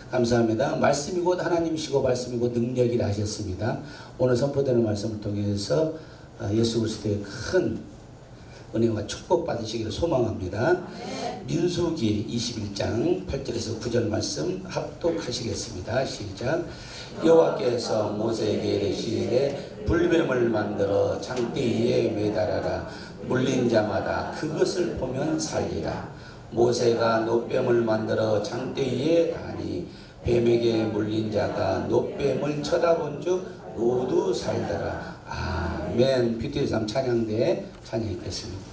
감사합니다. 말씀이 곧 하나님이시고 말씀이 곧 능력이라 하셨습니다. 오늘 선포되는 말씀을 통해서 예수 그리스도의 큰 은혜와 축복 받으시기를 소망합니다. 민수기 21장 8절에서 9절 말씀 합독하시겠습니다. 시작. 여호와께서 모세에게 이르시되 불뱀을 만들어 장대 위에 매달아라. 물린 자마다 그것을 보면 살리라. 모세가 놋뱀을 만들어 장대 위에 다니 뱀에게 물린 자가 놋뱀을 쳐다본 즉 모두 살더라. 아멘. 뷰티삼 찬양대 찬양했겠습니다.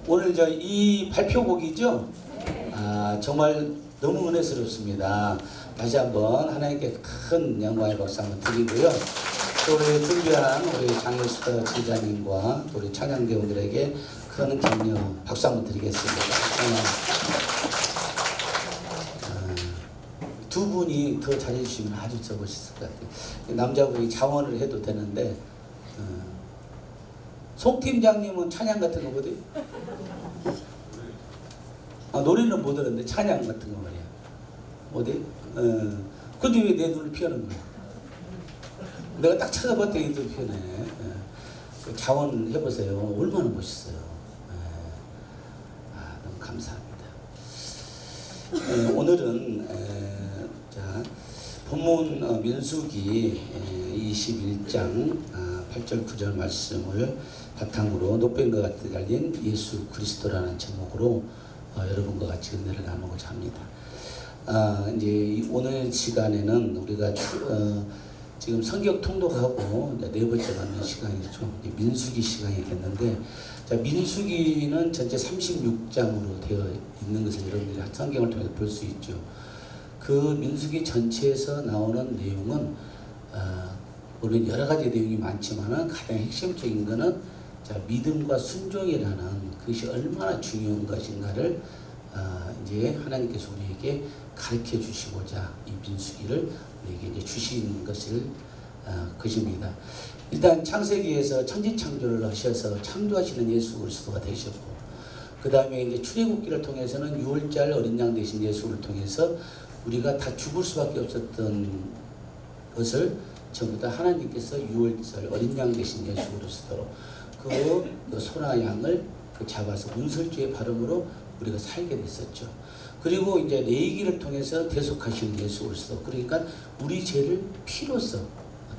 오늘 이 발표곡이죠? 정말 너무 은혜스럽습니다. 다시 한번 하나님께 큰 영광의 박수 한번 드리고요. 또 우리 준비한 우리 장예수터 지자님과 우리 찬양대원들에게 큰 격려 박수 한번 드리겠습니다. 두 분이 더 잘해주시면 아주 멋있을 것 같아요. 남자분이 자원을 해도 되는데 송 팀장님은 찬양 같은 거 못해요? 노래는 못 하는데 찬양 같은 거 말이야. 못해? 근데 왜 내 눈을 피하는 거야? 내가 딱 찾아봤더니 또 피하네. 자원 해보세요. 얼마나 멋있어요. 너무 감사합니다. 오늘은 본문 민수기 21장 8절 9절 말씀을 바탕으로 놋뱀과 같이 달린 예수 그리스도라는 제목으로 여러분과 같이 은혜를 나누고자 합니다. 이제 오늘 시간에는 우리가 지금 성경 통독하고 네 번째 만난 시간이죠. 민수기 시간이 됐는데, 민수기는 전체 36장으로 되어 있는 것을 여러분들이 성경을 통해서 볼 수 있죠. 그 민수기 전체에서 나오는 내용은 물론 여러 가지 내용이 많지만은 가장 핵심적인 것은 자, 믿음과 순종이라는 그것이 얼마나 중요한 것인가를 이제 하나님께서 우리에게 가르쳐 주시고자 이 민수기를 우리에게 이제 주신 것입니다. 일단 창세기에서 천지창조를 하셔서 창조하시는 예수 그리스도가 되셨고, 그 다음에 이제 출애굽기를 통해서는 6월절 어린 양 되신 예수를 통해서 우리가 다 죽을 수밖에 없었던 것을 전부 다 하나님께서 6월절 어린 양 되신 예수 그리스도로 그 소나 양을 잡아서 문설주의 발음으로 우리가 살게 됐었죠. 그리고 이제 레위기를 통해서 대속하시는 예수 그리스도, 그러니까 우리 죄를 피로써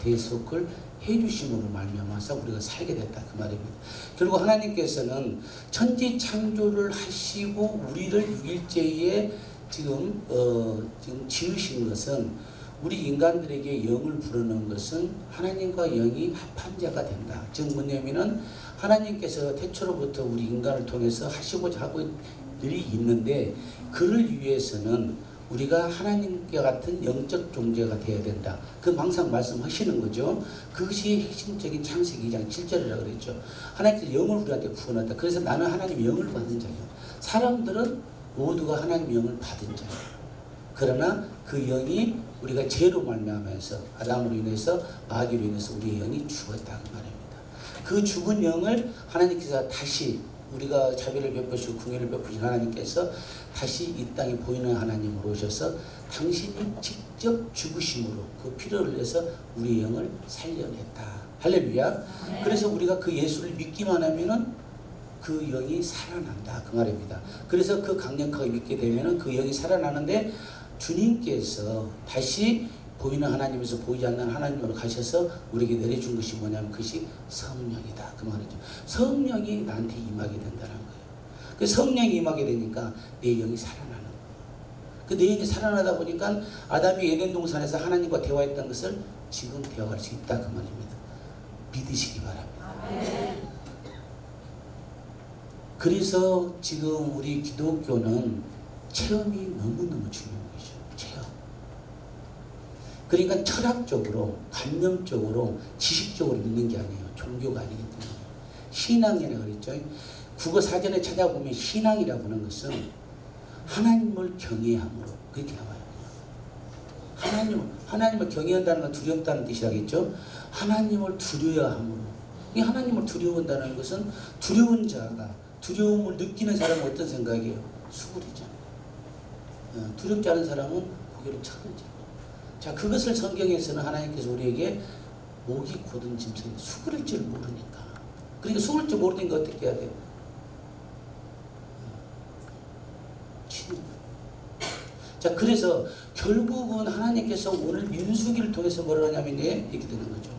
대속을 해주심으로 말미암아서 우리가 살게 됐다 그 말입니다. 결국 하나님께서는 천지 창조를 하시고 우리를 6일째에 지금 지으신 것은 우리 인간들에게 영을 부르는 것은 하나님과 영이 합한 자가 된다. 즉 뭐냐면은 하나님께서 태초로부터 우리 인간을 통해서 하시고자 하고 일이 있는데, 그를 위해서는 우리가 하나님과 같은 영적 존재가 되어야 된다. 그 항상 말씀하시는 거죠. 그것이 핵심적인 창세기 2장 7절이라고 그랬죠. 하나님께서 영을 우리한테 부어놨다. 그래서 나는 하나님의 영을 받은 자예요. 사람들은 모두가 하나님의 영을 받은 자예요. 그러나 그 영이 우리가 죄로 말미암아서 아담으로 인해서 마귀로 인해서 우리의 영이 죽었다 그 말입니다. 그 죽은 영을 하나님께서 다시 우리가 자비를 베푸시고 긍휼을 베푸신 하나님께서 다시 이 땅에 보이는 하나님으로 오셔서 당신이 직접 죽으심으로 그 피를 흘려서 우리의 영을 살려냈다. 할렐루야. 그래서 우리가 그 예수를 믿기만 하면은 그 영이 살아난다 그 말입니다. 그래서 그 강력하게 믿게 되면은 그 영이 살아나는데, 주님께서 다시 보이는 하나님에서 보이지 않는 하나님으로 가셔서 우리에게 내려준 것이 뭐냐면 그것이 성령이다 그 말이죠. 성령이 나한테 임하게 된다는 거예요. 그 성령이 임하게 되니까 내 영이 살아나는 거예요. 그 내 영이 살아나다 보니까 아담이 에덴 동산에서 하나님과 대화했던 것을 지금 대화할 수 있다 그 말입니다. 믿으시기 바랍니다. 그래서 지금 우리 기독교는 체험이 너무너무 중요한 거죠. 체험. 그러니까 철학적으로, 관념적으로, 지식적으로 믿는 게 아니에요. 종교가 아니기 때문에. 신앙이라고 그랬죠. 국어 사전에 찾아보면 신앙이라고 하는 것은 하나님을 경외함으로 그렇게 나와요. 하나님을 경외한다는 건 두렵다는 뜻이라겠죠. 하나님을 두려워야 함으로. 이 하나님을 두려워한다는 것은 두려운 자가, 두려움을 느끼는 사람은 어떤 생각이에요? 수구리잖아요. 두렵지 않은 사람은 고개를 쳐들죠. 자, 그것을 성경에서는 하나님께서 우리에게 목이 곧은 짐승이 수그릴 줄 모르니까. 그러니까 수그릴 줄 모르니까 어떻게 해야 돼요? 치는 거예요. 자, 그래서 결국은 하나님께서 오늘 민수기를 통해서 뭐라고 하냐면 이렇게 되는 거죠.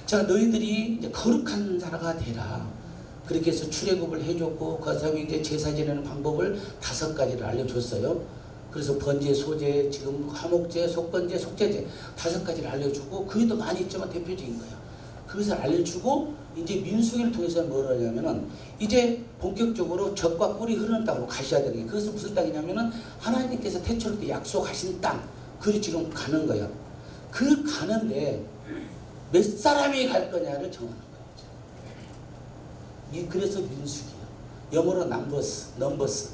자, 너희들이 이제 거룩한 자가 되라. 그렇게 해서 출애굽을 해줬고, 그 다음에 이제 제사 지내는 방법을 5가지를 알려줬어요. 그래서 번제, 소제, 지금 화목제, 속번제, 속제제 5가지를 알려주고, 그게 더 많이 있지만 대표적인 거예요. 그것을 알려주고 이제 민수기를 통해서 뭘 하냐면은 이제 본격적으로 젖과 꿀이 흐르는 땅으로 가셔야 되는 게, 그것은 무슨 땅이냐면은 하나님께서 태초부터 약속하신 땅, 그리 지금 가는 거예요. 그 가는데 몇 사람이 갈 거냐를 정하는 거예요. 그래서 민수기예요. 영어로 넘버스.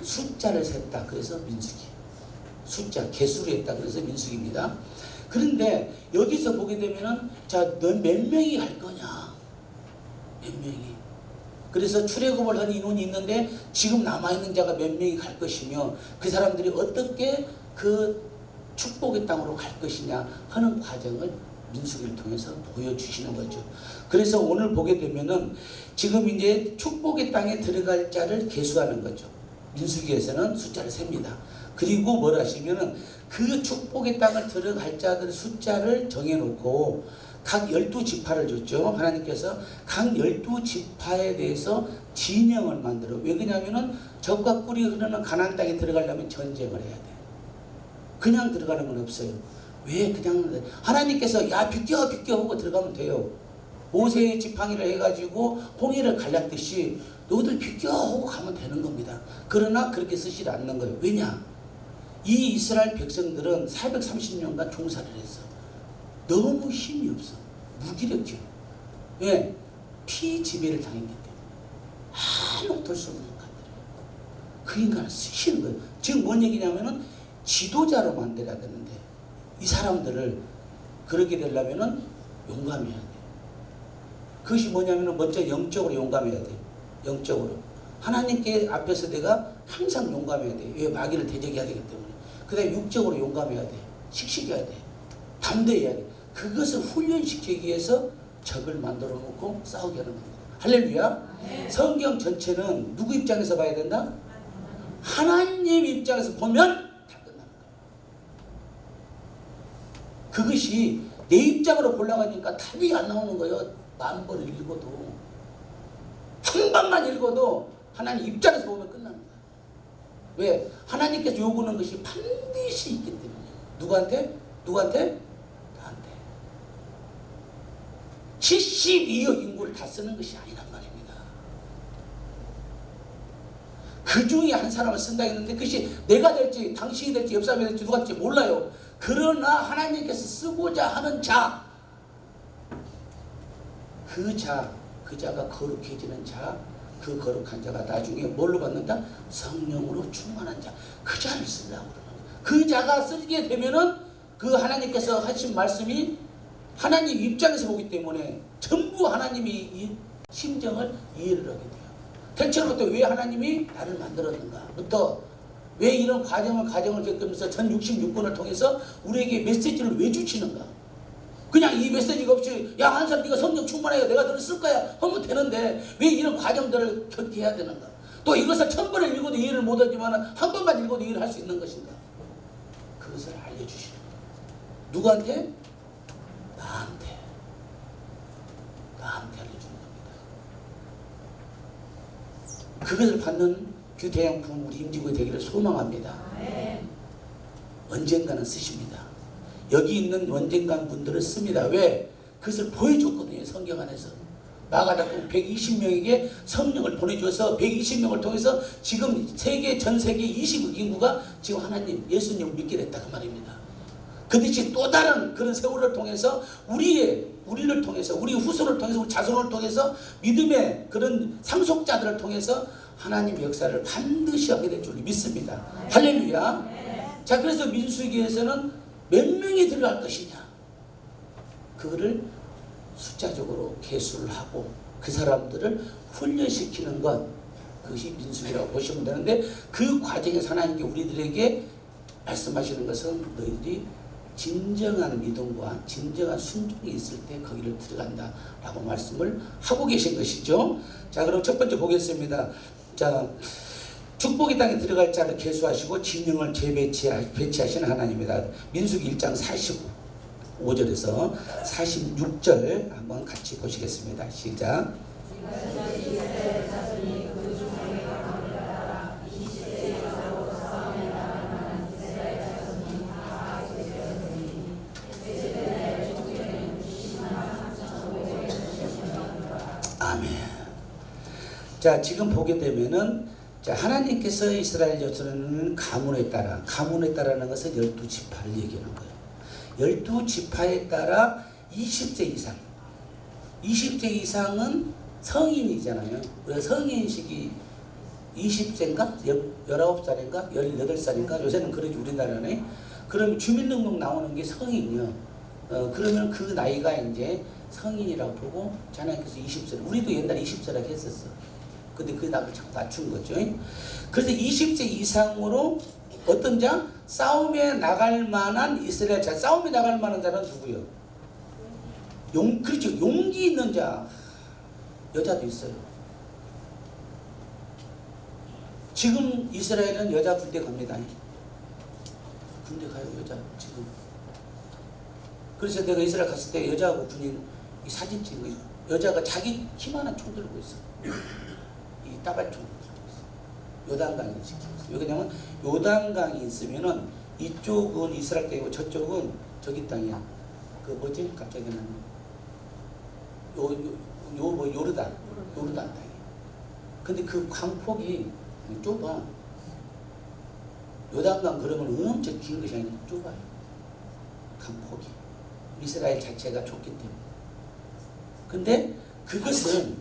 숫자를 셌다. 그래서 민수기. 숫자, 개수로 했다. 그래서 민수기입니다. 그런데 여기서 보게 되면은, 자, 너 몇 명이 갈 거냐? 몇 명이. 그래서 출애굽을 한 인원이 있는데 지금 남아있는 자가 몇 명이 갈 것이며, 그 사람들이 어떻게 그 축복의 땅으로 갈 것이냐 하는 과정을 민수기를 통해서 보여주시는 거죠. 그래서 오늘 보게 되면은 지금 이제 축복의 땅에 들어갈 자를 계수하는 거죠. 민수기에서는 숫자를 셉니다. 그리고 뭘 하시면은 그 축복의 땅을 들어갈 자들 숫자를 정해놓고 각 12지파를 줬죠. 하나님께서 각 12지파에 대해서 진영을 만들어. 왜 그러냐면은 젖과 꿀이 흐르는 가나안 땅에 들어가려면 전쟁을 해야 돼. 그냥 들어가는 건 없어요. 왜 그냥 하나님께서 야 비켜 하고 들어가면 돼요. 모세의 지팡이를 해가지고 홍해를 갈랐듯이 너희들 비켜 하고 가면 되는 겁니다. 그러나 그렇게 쓰지 않는 거예요. 왜냐? 이 이스라엘 백성들은 430년간 종살이를 했어. 너무 힘이 없어. 무기력해. 왜? 피지배를 당했기 때문에 아무것도 할 수 없는 인간들이에요. 그 인간을 쓰시는 거예요. 지금 뭔 얘기냐면은 지도자로 만들어야 되는데 이 사람들을 그렇게 되려면은 용감해야 돼. 그것이 뭐냐면은 먼저 영적으로 용감해야 돼. 영적으로. 하나님께 앞에서 내가 항상 용감해야 돼. 왜? 마귀를 대적해야 되기 때문에. 그 다음에 육적으로 용감해야 돼. 씩씩해야 돼. 담대해야 돼. 그것을 훈련시키기 위해서 적을 만들어 놓고 싸우게 하는 겁니다. 할렐루야. 네. 성경 전체는 누구 입장에서 봐야 된다? 하나님 입장에서 보면 다 끝나는 거예요. 그것이 내 입장으로 보려고 답이 안 나오는 거예요. 만 번을 읽어도. 한 번만 읽어도 하나님 입장에서 보면 끝나는 거예요. 왜? 하나님께서 요구하는 것이 반드시 있기 때문에. 누구한테? 누구한테? 나한테. 72억 인구를 다 쓰는 것이 아니란 말입니다. 그 중에 한 사람을 쓴다 했는데 그것이 내가 될지 당신이 될지 옆 사람이 될지 누가 될지 몰라요. 그러나 하나님께서 쓰고자 하는 자, 그 자가 거룩해지는 자, 그 거룩한 자가 나중에 뭘로 받는다? 성령으로 충만한 자, 그 자를 쓰려고 그러는 거예요. 그 자가 쓰게 되면은 그 하나님께서 하신 말씀이 하나님 입장에서 보기 때문에 전부 하나님이 이 심정을 이해를 하게 돼요. 대체로부터 왜 하나님이 나를 만들었는가?부터 왜 이런 과정을 겪으면서 전 66권을 통해서 우리에게 메시지를 왜 주시는가? 그냥 이 메시지가 없이 야 한사 네가 성령 충만해야 내가 너를 쓸 거야 하면 되는데 왜 이런 과정들을 겪게 해야 되는가? 또 이것을 1000번을 읽어도 이해를 못하지만 한 번만 읽어도 이해를 할 수 있는 것인가? 그것을 알려주시는 거예요. 누구한테? 나한테 알려주는 겁니다. 그것을 받는 규대양품 우리 임지구에 되기를 소망합니다. 언젠가는 쓰십니다. 여기 있는 언젠간 분들을 씁니다. 왜? 그것을 보여줬거든요. 성경 안에서. 마가다고 120명에게 성령을 보내주어서 120명을 통해서 지금 전 세계 20억 인구가 지금 하나님 예수님을 믿게 됐다 그 말입니다. 그 대신 또 다른 그런 세월을 통해서 우리를 통해서 우리 후손을 통해서 우리 자손을 통해서 믿음의 그런 상속자들을 통해서 하나님 역사를 반드시 하게 될 줄 믿습니다. 할렐루야. 자, 그래서 민수기에서는 몇 명이 들어갈 것이냐, 그거를 숫자적으로 계수를 하고 그 사람들을 훈련시키는 것, 그것이 민수기라고 보시면 되는데 그 과정에서 하나님께 우리들에게 말씀하시는 것은 너희들이 진정한 믿음과 진정한 순종이 있을 때 거기를 들어간다 라고 말씀을 하고 계신 것이죠. 자, 그럼 첫 번째 보겠습니다. 자, 축복의 땅에 들어갈 자를 계수하시고 진영을 배치하시는 하나님이다. 민수기 1장 45절에서 46절 한번 같이 보시겠습니다. 시작. 아멘. 자, 지금 보게 되면은 자, 하나님께서 이스라엘 자손은 가문에 따라는 것은 12지파를 얘기하는 거예요. 12지파에 따라 20세 이상은 성인이잖아요. 우리가 성인식이 20세인가? 19살인가? 18살인가? 요새는 그러지 우리나라네. 그럼 주민등록 나오는 게 성인이요. 그러면 그 나이가 이제 성인이라고 보고 하나님께서 20세, 우리도 옛날에 20세라고 했었어. 근데 그 나이를 자꾸 낮춘 거죠. 그래서 20세 이상으로 어떤 자? 싸움에 나갈 만한 이스라엘 자. 싸움에 나갈 만한 자는 누구요? 그렇죠. 용기 있는 자. 여자도 있어요. 지금 이스라엘은 여자 군대 갑니다. 군대 가요, 여자 지금. 그래서 내가 이스라엘 갔을 때 여자하고 군인 이 사진 찍은 거예요. 여자가 자기 키만한 총 들고 있어. 따발총 들고 있어. 요단강이 지키고 있어. 왜냐면 요단강이 있으면은 이쪽은 이스라엘 땅이고 저쪽은 저기 땅이야. 그 뭐지? 갑자기 나는 요르단 땅이야. 근데 그 강폭이 좁아. 요단강 그러면 엄청 긴 것이 아니라 좁아요. 강폭이. 이스라엘 자체가 좁기 때문에. 근데 그것은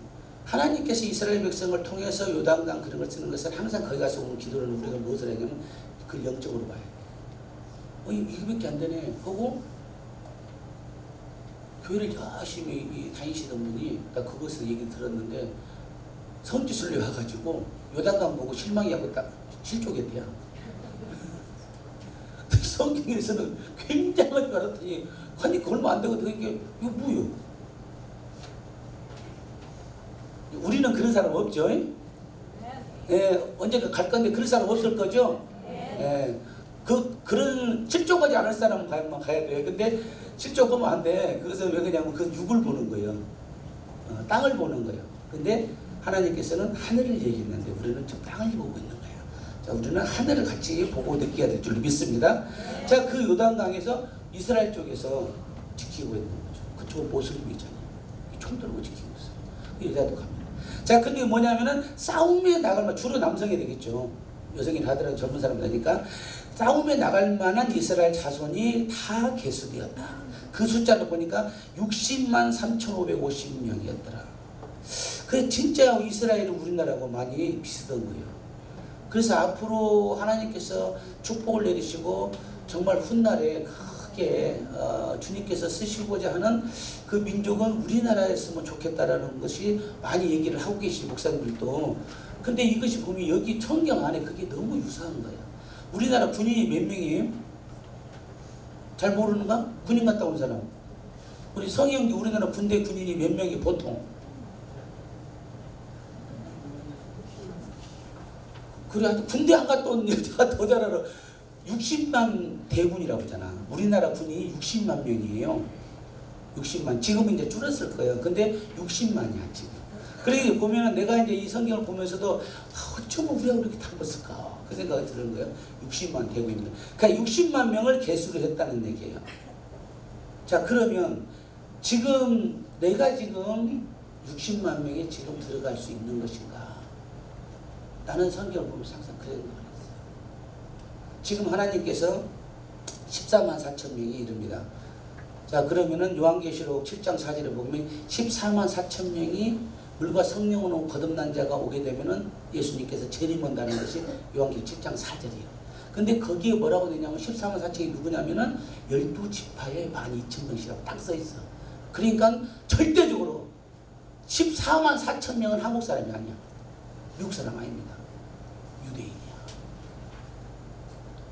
하나님께서 이스라엘 백성을 통해서 요단강 그런 걸 쓰는 것은 항상 거기 가서 오는 기도를 우리가 무엇을 하냐면 그 영적으로 봐야 돼. 이거밖에 안 되네 하고 교회를 열심히 다니시던 분이 나 그것을 얘기 들었는데 선지순례 와가지고 요단강 보고 실망이하고 딱 실족했대요. 성경에서는 굉장한 줄 알았더니 아니 그걸만 안 되거든. 이게 이거 뭐요? 우리는 그런 사람 없죠? 예, 언젠가 갈 건데 그런 사람 없을 거죠? 예, 그런 실족하지 않을 사람은 가야 돼요. 근데 실족하면 안 돼. 그것은 왜 그러냐면 그 육을 보는 거예요. 땅을 보는 거예요. 근데 하나님께서는 하늘을 얘기했는데 우리는 지금 땅을 보고 있는 거예요. 자, 우리는 하늘을 같이 보고 느껴야 될 줄 믿습니다. 자, 그 요단강에서 이스라엘 쪽에서 지키고 있는 거죠. 그쪽은 모슬림이잖아요. 총 들고 지키고 있어요. 그 여자도 갑니다. 자, 근데 뭐냐면은 싸움에 나갈 만 주로 남성이 되겠죠. 여성이 하더라도 젊은 사람이니까 싸움에 나갈 만한 이스라엘 자손이 다 계수되었다. 그 숫자를 보니까 60만 3,550명이었더라. 그 진짜 이스라엘은 우리나라하고 많이 비슷한 거예요. 그래서 앞으로 하나님께서 축복을 내리시고 정말 훗날에 크게 주님께서 쓰시고자 하는 그 민족은 우리나라였으면 좋겠다라는 것이 많이 얘기를 하고 계신 목사님들도. 근데 이것이 보면 여기 성경 안에 그게 너무 유사한 거예요. 우리나라 군인이 몇 명이에요? 잘 모르는가? 군인 갔다 온 사람. 우리 성형기 우리나라 군대 군인이 몇 명이 보통? 그래, 하여튼 군대 안 갔다 온 여자가 더 잘 알아. 60만 대군이라고 하잖아. 우리나라 군이 60만 명이에요. 60만. 지금은 이제 줄었을 거예요. 근데 60만이야, 지금. 그러니까 보면은 내가 이제 이 성경을 보면서도 어쩌면 우리가 그렇게 닮았을까? 그 생각이 드는 거예요. 60만 대군입니다. 그러니까 60만 명을 개수를 했다는 얘기예요. 자, 그러면 지금 내가 지금 60만 명이 지금 들어갈 수 있는 것인가? 나는 성경을 보면서 항상 그런 생각을 했어요. 지금 하나님께서 14만 4천 명이 이릅니다. 자, 그러면은 요한계시록 7장 4절에 보면 14만 4천 명이 물과 성령으로 거듭난 자가 오게 되면은 예수님께서 재림한다는 것이 요한계시록 7장 4절이에요. 근데 거기에 뭐라고 되냐면 14만 4천이 누구냐면은 12지파의 12,000명이라고 딱 써 있어. 그러니까 절대적으로 14만 4천 명은 한국 사람이 아니야. 미국 사람 아닙니다. 유대인이야.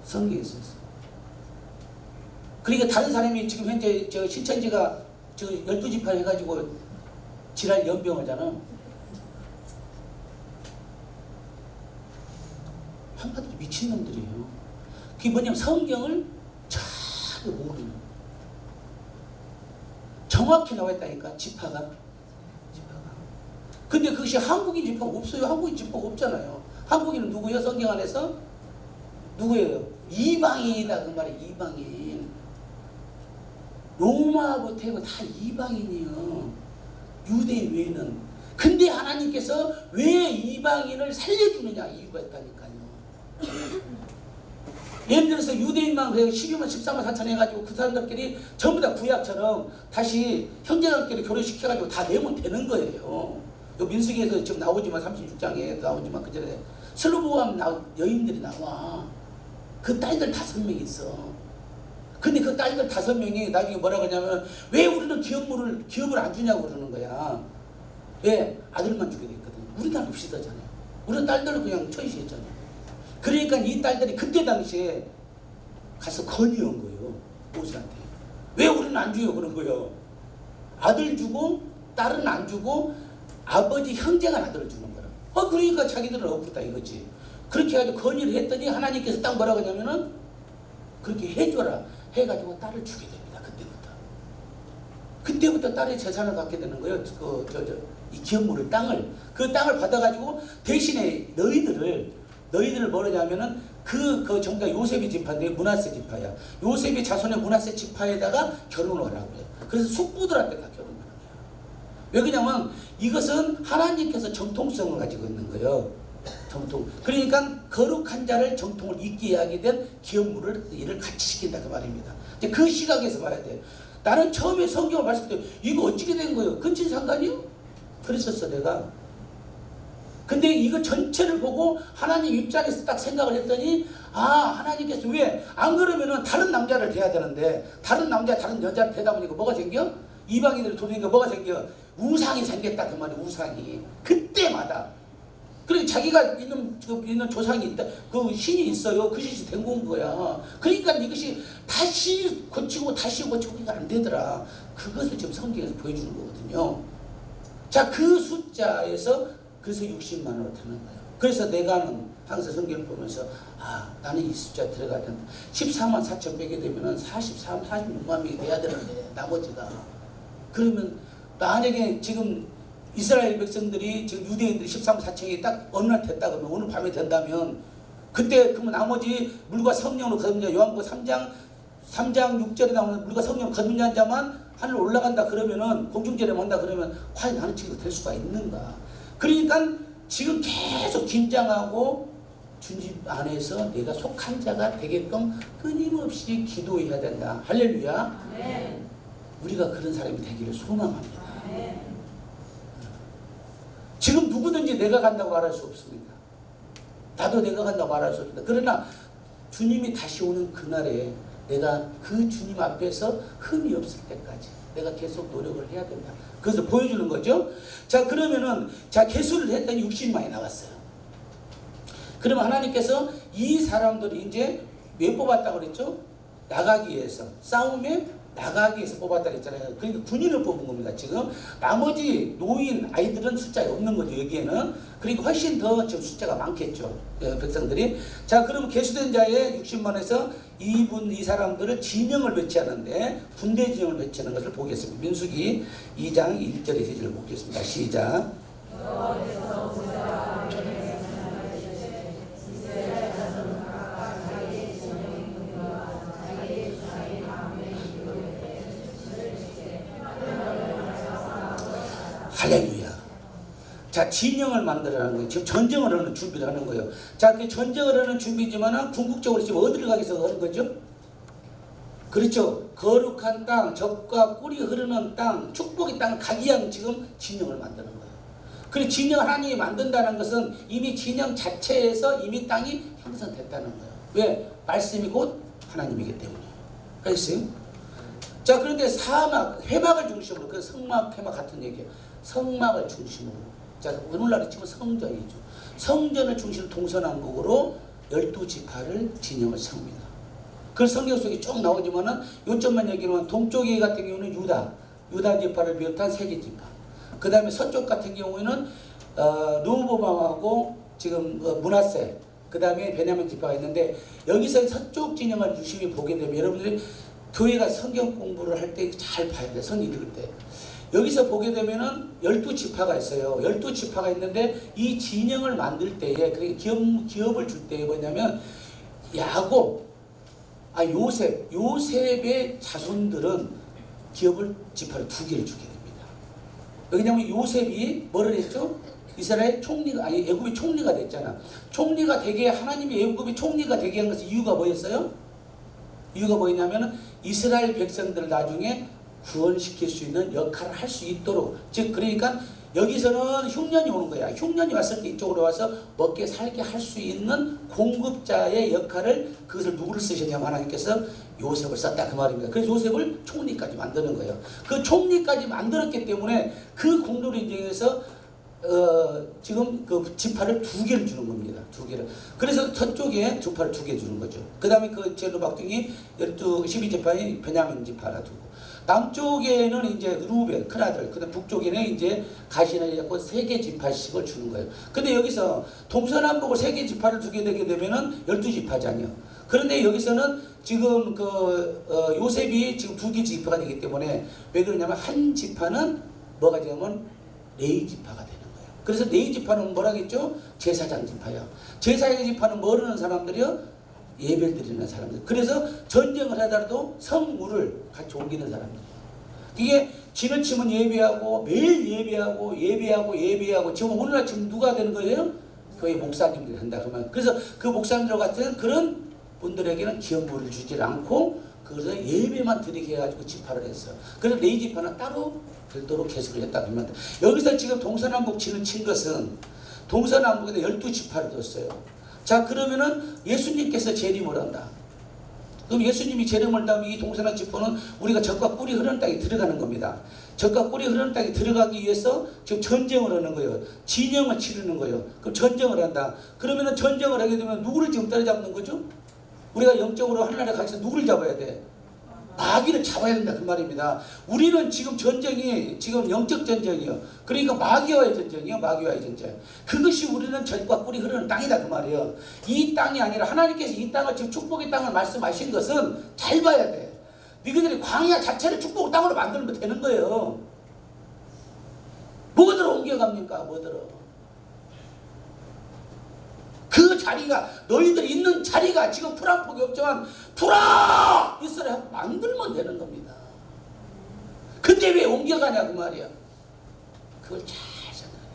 성경에 써 있어. 그러니까 다른 사람이 지금 현재 저 신천지가 저 12지파 해가지고 지랄 연병하잖아. 한마디로 미친놈들이에요. 그게 뭐냐면 성경을 잘 모르는. 정확히 나와 있다니까, 지파가. 근데 그것이 한국인 지파가 없어요. 한국인 지파가 없잖아요. 한국인은 누구예요? 성경 안에서? 누구예요? 이방인이다. 그 말이에요. 이방인. 로마부터 해고 다 이방인이에요. 유대인 외에는. 근데 하나님께서 왜 이방인을 살려주느냐 이유가 있다니까요. 예를 들어서 유대인만 12만 14만 4천 해가지고 그 사람들끼리 전부 다 구약처럼 다시 형제들끼리 결혼시켜가지고 다 내면 되는 거예요. 민수기에서 지금 나오지만 36장에 나오지만 그 전에 슬로보암 여인들이 나와. 그 딸들 5명 있어. 근데 그 딸들 5명이 나중에 뭐라 그러냐면 왜 우리는 기업을 안 주냐고 그러는 거야. 왜? 아들만 주게 됐거든. 우리나라 없이다잖아요. 우리 딸들은 그냥 처리했잖아요. 그러니까 이 딸들이 그때 당시에 가서 건의한 거예요. 모세한테. 왜 우리는 안 줘요? 그런 거예요. 아들 주고 딸은 안 주고 아버지 형제가 아들을 주는 거라. 그러니까 자기들은 억울하다 이거지. 그렇게 해가지고 건의를 했더니 하나님께서 딱 뭐라고 하냐면은 그렇게 해줘라 해가지고 딸을 주게 됩니다. 그때부터 딸의 재산을 갖게 되는 거예요. 이 기업물을 그 땅을 받아가지고 대신에 너희들을 뭐냐면은 그 정작 요셉의 지파인데 므낫세 지파야. 요셉의 자손의 므낫세 지파에다가 결혼을 하라고 그래요. 그래서 숙부들한테 다 결혼을 하는 거예요. 왜 그러냐면 이것은 하나님께서 정통성을 가지고 있는 거예요. 정통. 그러니까 거룩한 자를 정통을 잊게 하게 된 기업물을 이를 같이 시킨다 그 말입니다. 이제 그 시각에서 봐야 돼요. 나는 처음에 성경을 봤을 때 이거 어떻게 된 거예요? 근친상간이요? 그랬었어 내가. 근데 이거 전체를 보고 하나님 입장에서 딱 생각을 했더니 하나님께서 왜? 안 그러면은 다른 남자를 대야 되는데 다른 남자 다른 여자를 대다 보니까 뭐가 생겨? 이방인들이 돌리니까 뭐가 생겨? 우상이 생겼다 그 말이야. 우상이. 그때마다. 그래 자기가 있는 조상이 있다. 그 신이 있어요. 그 신이 된 건 거야. 그러니까 이것이 다시 고치고 다시 고치고 이게 안 되더라. 그것을 지금 성경에서 보여주는 거거든요. 자, 그 숫자에서 그래서 60만 원으로 되는 거예요. 그래서 내가는 항상 성경을 보면서 나는 이 숫자 들어가야 된다. 14만 4천 빼게 되면은 46만 명이 돼야 되는데 나머지가 그러면 만약에 지금 이스라엘 백성들이 지금 유대인들이 13만 4천이 딱 어느 날 됐다 그러면 오늘 밤에 된다면 그때 그러면 나머지 물과 성령으로 거듭냐 요한복음 3장 6절에 나오는 물과 성령으로 거듭난 자만 하늘 올라간다 그러면은 공중제를 한다 그러면 과연 나는 지금 될 수가 있는가? 그러니까 지금 계속 긴장하고 주님 안에서 내가 속한 자가 되게끔 끊임없이 기도해야 된다. 할렐루야. 네. 우리가 그런 사람이 되기를 소망합니다. 네. 지금 누구든지 내가 간다고 말할 수 없습니다. 나도 내가 간다고 말할 수 없습니다. 그러나 주님이 다시 오는 그날에 내가 그 주님 앞에서 흠이 없을 때까지 내가 계속 노력을 해야 된다. 그래서 보여주는 거죠. 자, 그러면은 개수를 했더니 60만이 나왔어요. 그러면 하나님께서 이 사람들이 이제 왜 뽑았다고 그랬죠? 나가기 위해서, 싸움에 나가기 위해서 뽑았다 그랬잖아요. 그러니까 군인을 뽑은 겁니다. 지금 나머지 노인 아이들은 숫자가 없는 거죠. 여기에는. 그러니까 훨씬 더 지금 숫자가 많겠죠. 백성들이. 자, 그러면 개수된 자의 60만에서 이 사람들을 진영을 배치하는데 군대 진영을 배치하는 것을 보겠습니다. 민수기 2장 1절의 세절을 보겠습니다. 시작. 할렐루야. 자, 진영을 만들어라는 거예요. 지금 전쟁을 하는 준비를 하는 거예요. 자, 그 전쟁을 하는 준비지만 궁극적으로 지금 어디를 가기 위해서 하는 거죠? 그렇죠. 거룩한 땅, 젖과 꿀이 흐르는 땅, 축복의 땅을 가기 위한 지금 진영을 만드는 거예요. 그리고 진영을 하나님이 만든다는 것은 이미 진영 자체에서 이미 땅이 형성됐다는 거예요. 왜? 말씀이 곧 하나님이기 때문에. 알겠어요? 자, 그런데 사막, 회막을 중심으로, 그 성막, 회막 같은 얘기예요. 성막을 중심으로. 자, 오늘날에 치면 성전이죠. 성전을 중심으로 동서남북으로 12지파를 진영을 세웁니다. 그 성경 속에 쭉 나오지만은 요점만 얘기하면 동쪽에 같은 경우는 유다 지파를 비롯한 세개 지파. 그 다음에 서쪽 같은 경우에는 르호보암하고 지금 므낫세, 그 다음에 베냐민 지파가 있는데 여기서 서쪽 진영을 유심히 보게 되면 여러분들이 교회가 성경 공부를 할 때 잘 봐야 돼. 성경 읽을 때. 여기서 보게 되면은 12지파가 있어요. 12지파가 있는데 이 진영을 만들 때에 기업을 줄 때에 뭐냐면 야곱, 요셉의 자손들은 지파를 2개를 주게 됩니다. 왜냐면 요셉이 뭐를 했죠? 이스라엘 총리가 애굽의 총리가 됐잖아. 총리가 되게 하나님이 애굽의 총리가 되게 한 것은 이유가 뭐였어요? 이유가 뭐였냐면은 이스라엘 백성들을 나중에 구원시킬 수 있는 역할을 할 수 있도록. 즉 그러니까 여기서는 흉년이 오는 거야. 흉년이 왔을 때 이쪽으로 와서 먹게 살게 할 수 있는 공급자의 역할을, 그것을 누구를 쓰셨냐면 하나님께서 요셉을 썼다 그 말입니다. 그래서 요셉을 총리까지 만드는 거예요. 그 총리까지 만들었기 때문에 그 공로를 인정해서 지금 그 지파를 2개를 주는 겁니다. 2개를. 그래서 저쪽에 지파를 2개 주는 거죠. 그 다음에 그 제로박둥이 12지파인 베냐민 지파라 두고, 남쪽에는 이제 루벤 큰아들, 그 다음 북쪽에는 이제 가시나이 잡고 3개 지파씩을 주는 거예요. 근데 여기서 동서남북을 3개 지파를 두게 되게 되면은 12지파잖아요. 그런데 여기서는 지금 요셉이 지금 2개 지파가 되기 때문에 왜 그러냐면 한 지파는 뭐가 되냐면 레위 지파가 되는 거예요. 그래서 레위 지파는 뭐라겠죠? 제사장 지파요. 제사장 지파는 모르는 사람들이요, 예배를 드리는 사람들. 그래서 전쟁을 하더라도 성물을 같이 옮기는 사람들. 이게 진을 치면 예배하고 매일 예배하고 지금 오늘날 지금 누가 되는 거예요? 교회 목사님들이 한다 그러면. 그래서 그 목사님들 같은 그런 분들에게는 기업물을 주지 않고 그것을 예배만 드리게 해가지고 집화를 했어요. 그래서 레위 집화는 따로 별도로 개수를 했다 그러면 여기서 지금 동서남북 친 것은 동서남북에 12지파를 뒀어요. 자, 그러면은 예수님께서 재림을 한다. 그럼 예수님이 재림을 한다면 이 동서남 지파는 우리가 젖과 꿀이 흐르는 땅에 들어가는 겁니다. 젖과 꿀이 흐르는 땅에 들어가기 위해서 지금 전쟁을 하는 거예요. 진영을 치르는 거예요. 그럼 전쟁을 한다. 그러면은 전쟁을 하게 되면 누구를 지금 따라잡는 거죠? 우리가 영적으로 하나님에 가서 누구를 잡아야 돼? 마귀를 잡아야 된다 그 말입니다. 우리는 지금 전쟁이 지금 영적 전쟁이요. 그러니까 마귀와의 전쟁이요. 마귀와의 전쟁. 그것이 우리는 젖과 꿀이 흐르는 땅이다 그 말이에요. 이 땅이 아니라 하나님께서 이 땅을 지금 축복의 땅을 말씀하신 것은 잘 봐야 돼. 너희들이 광야 자체를 축복의 땅으로 만들면 되는 거예요. 뭐들어 옮겨갑니까? 뭐들어. 그 자리가 너희들 있는 자리가 지금 풀한 폭이 없지만 풀아 이스라엘 만들면 되는 겁니다. 근데 왜 옮겨가냐 그 말이야. 그걸 잘 생각해요.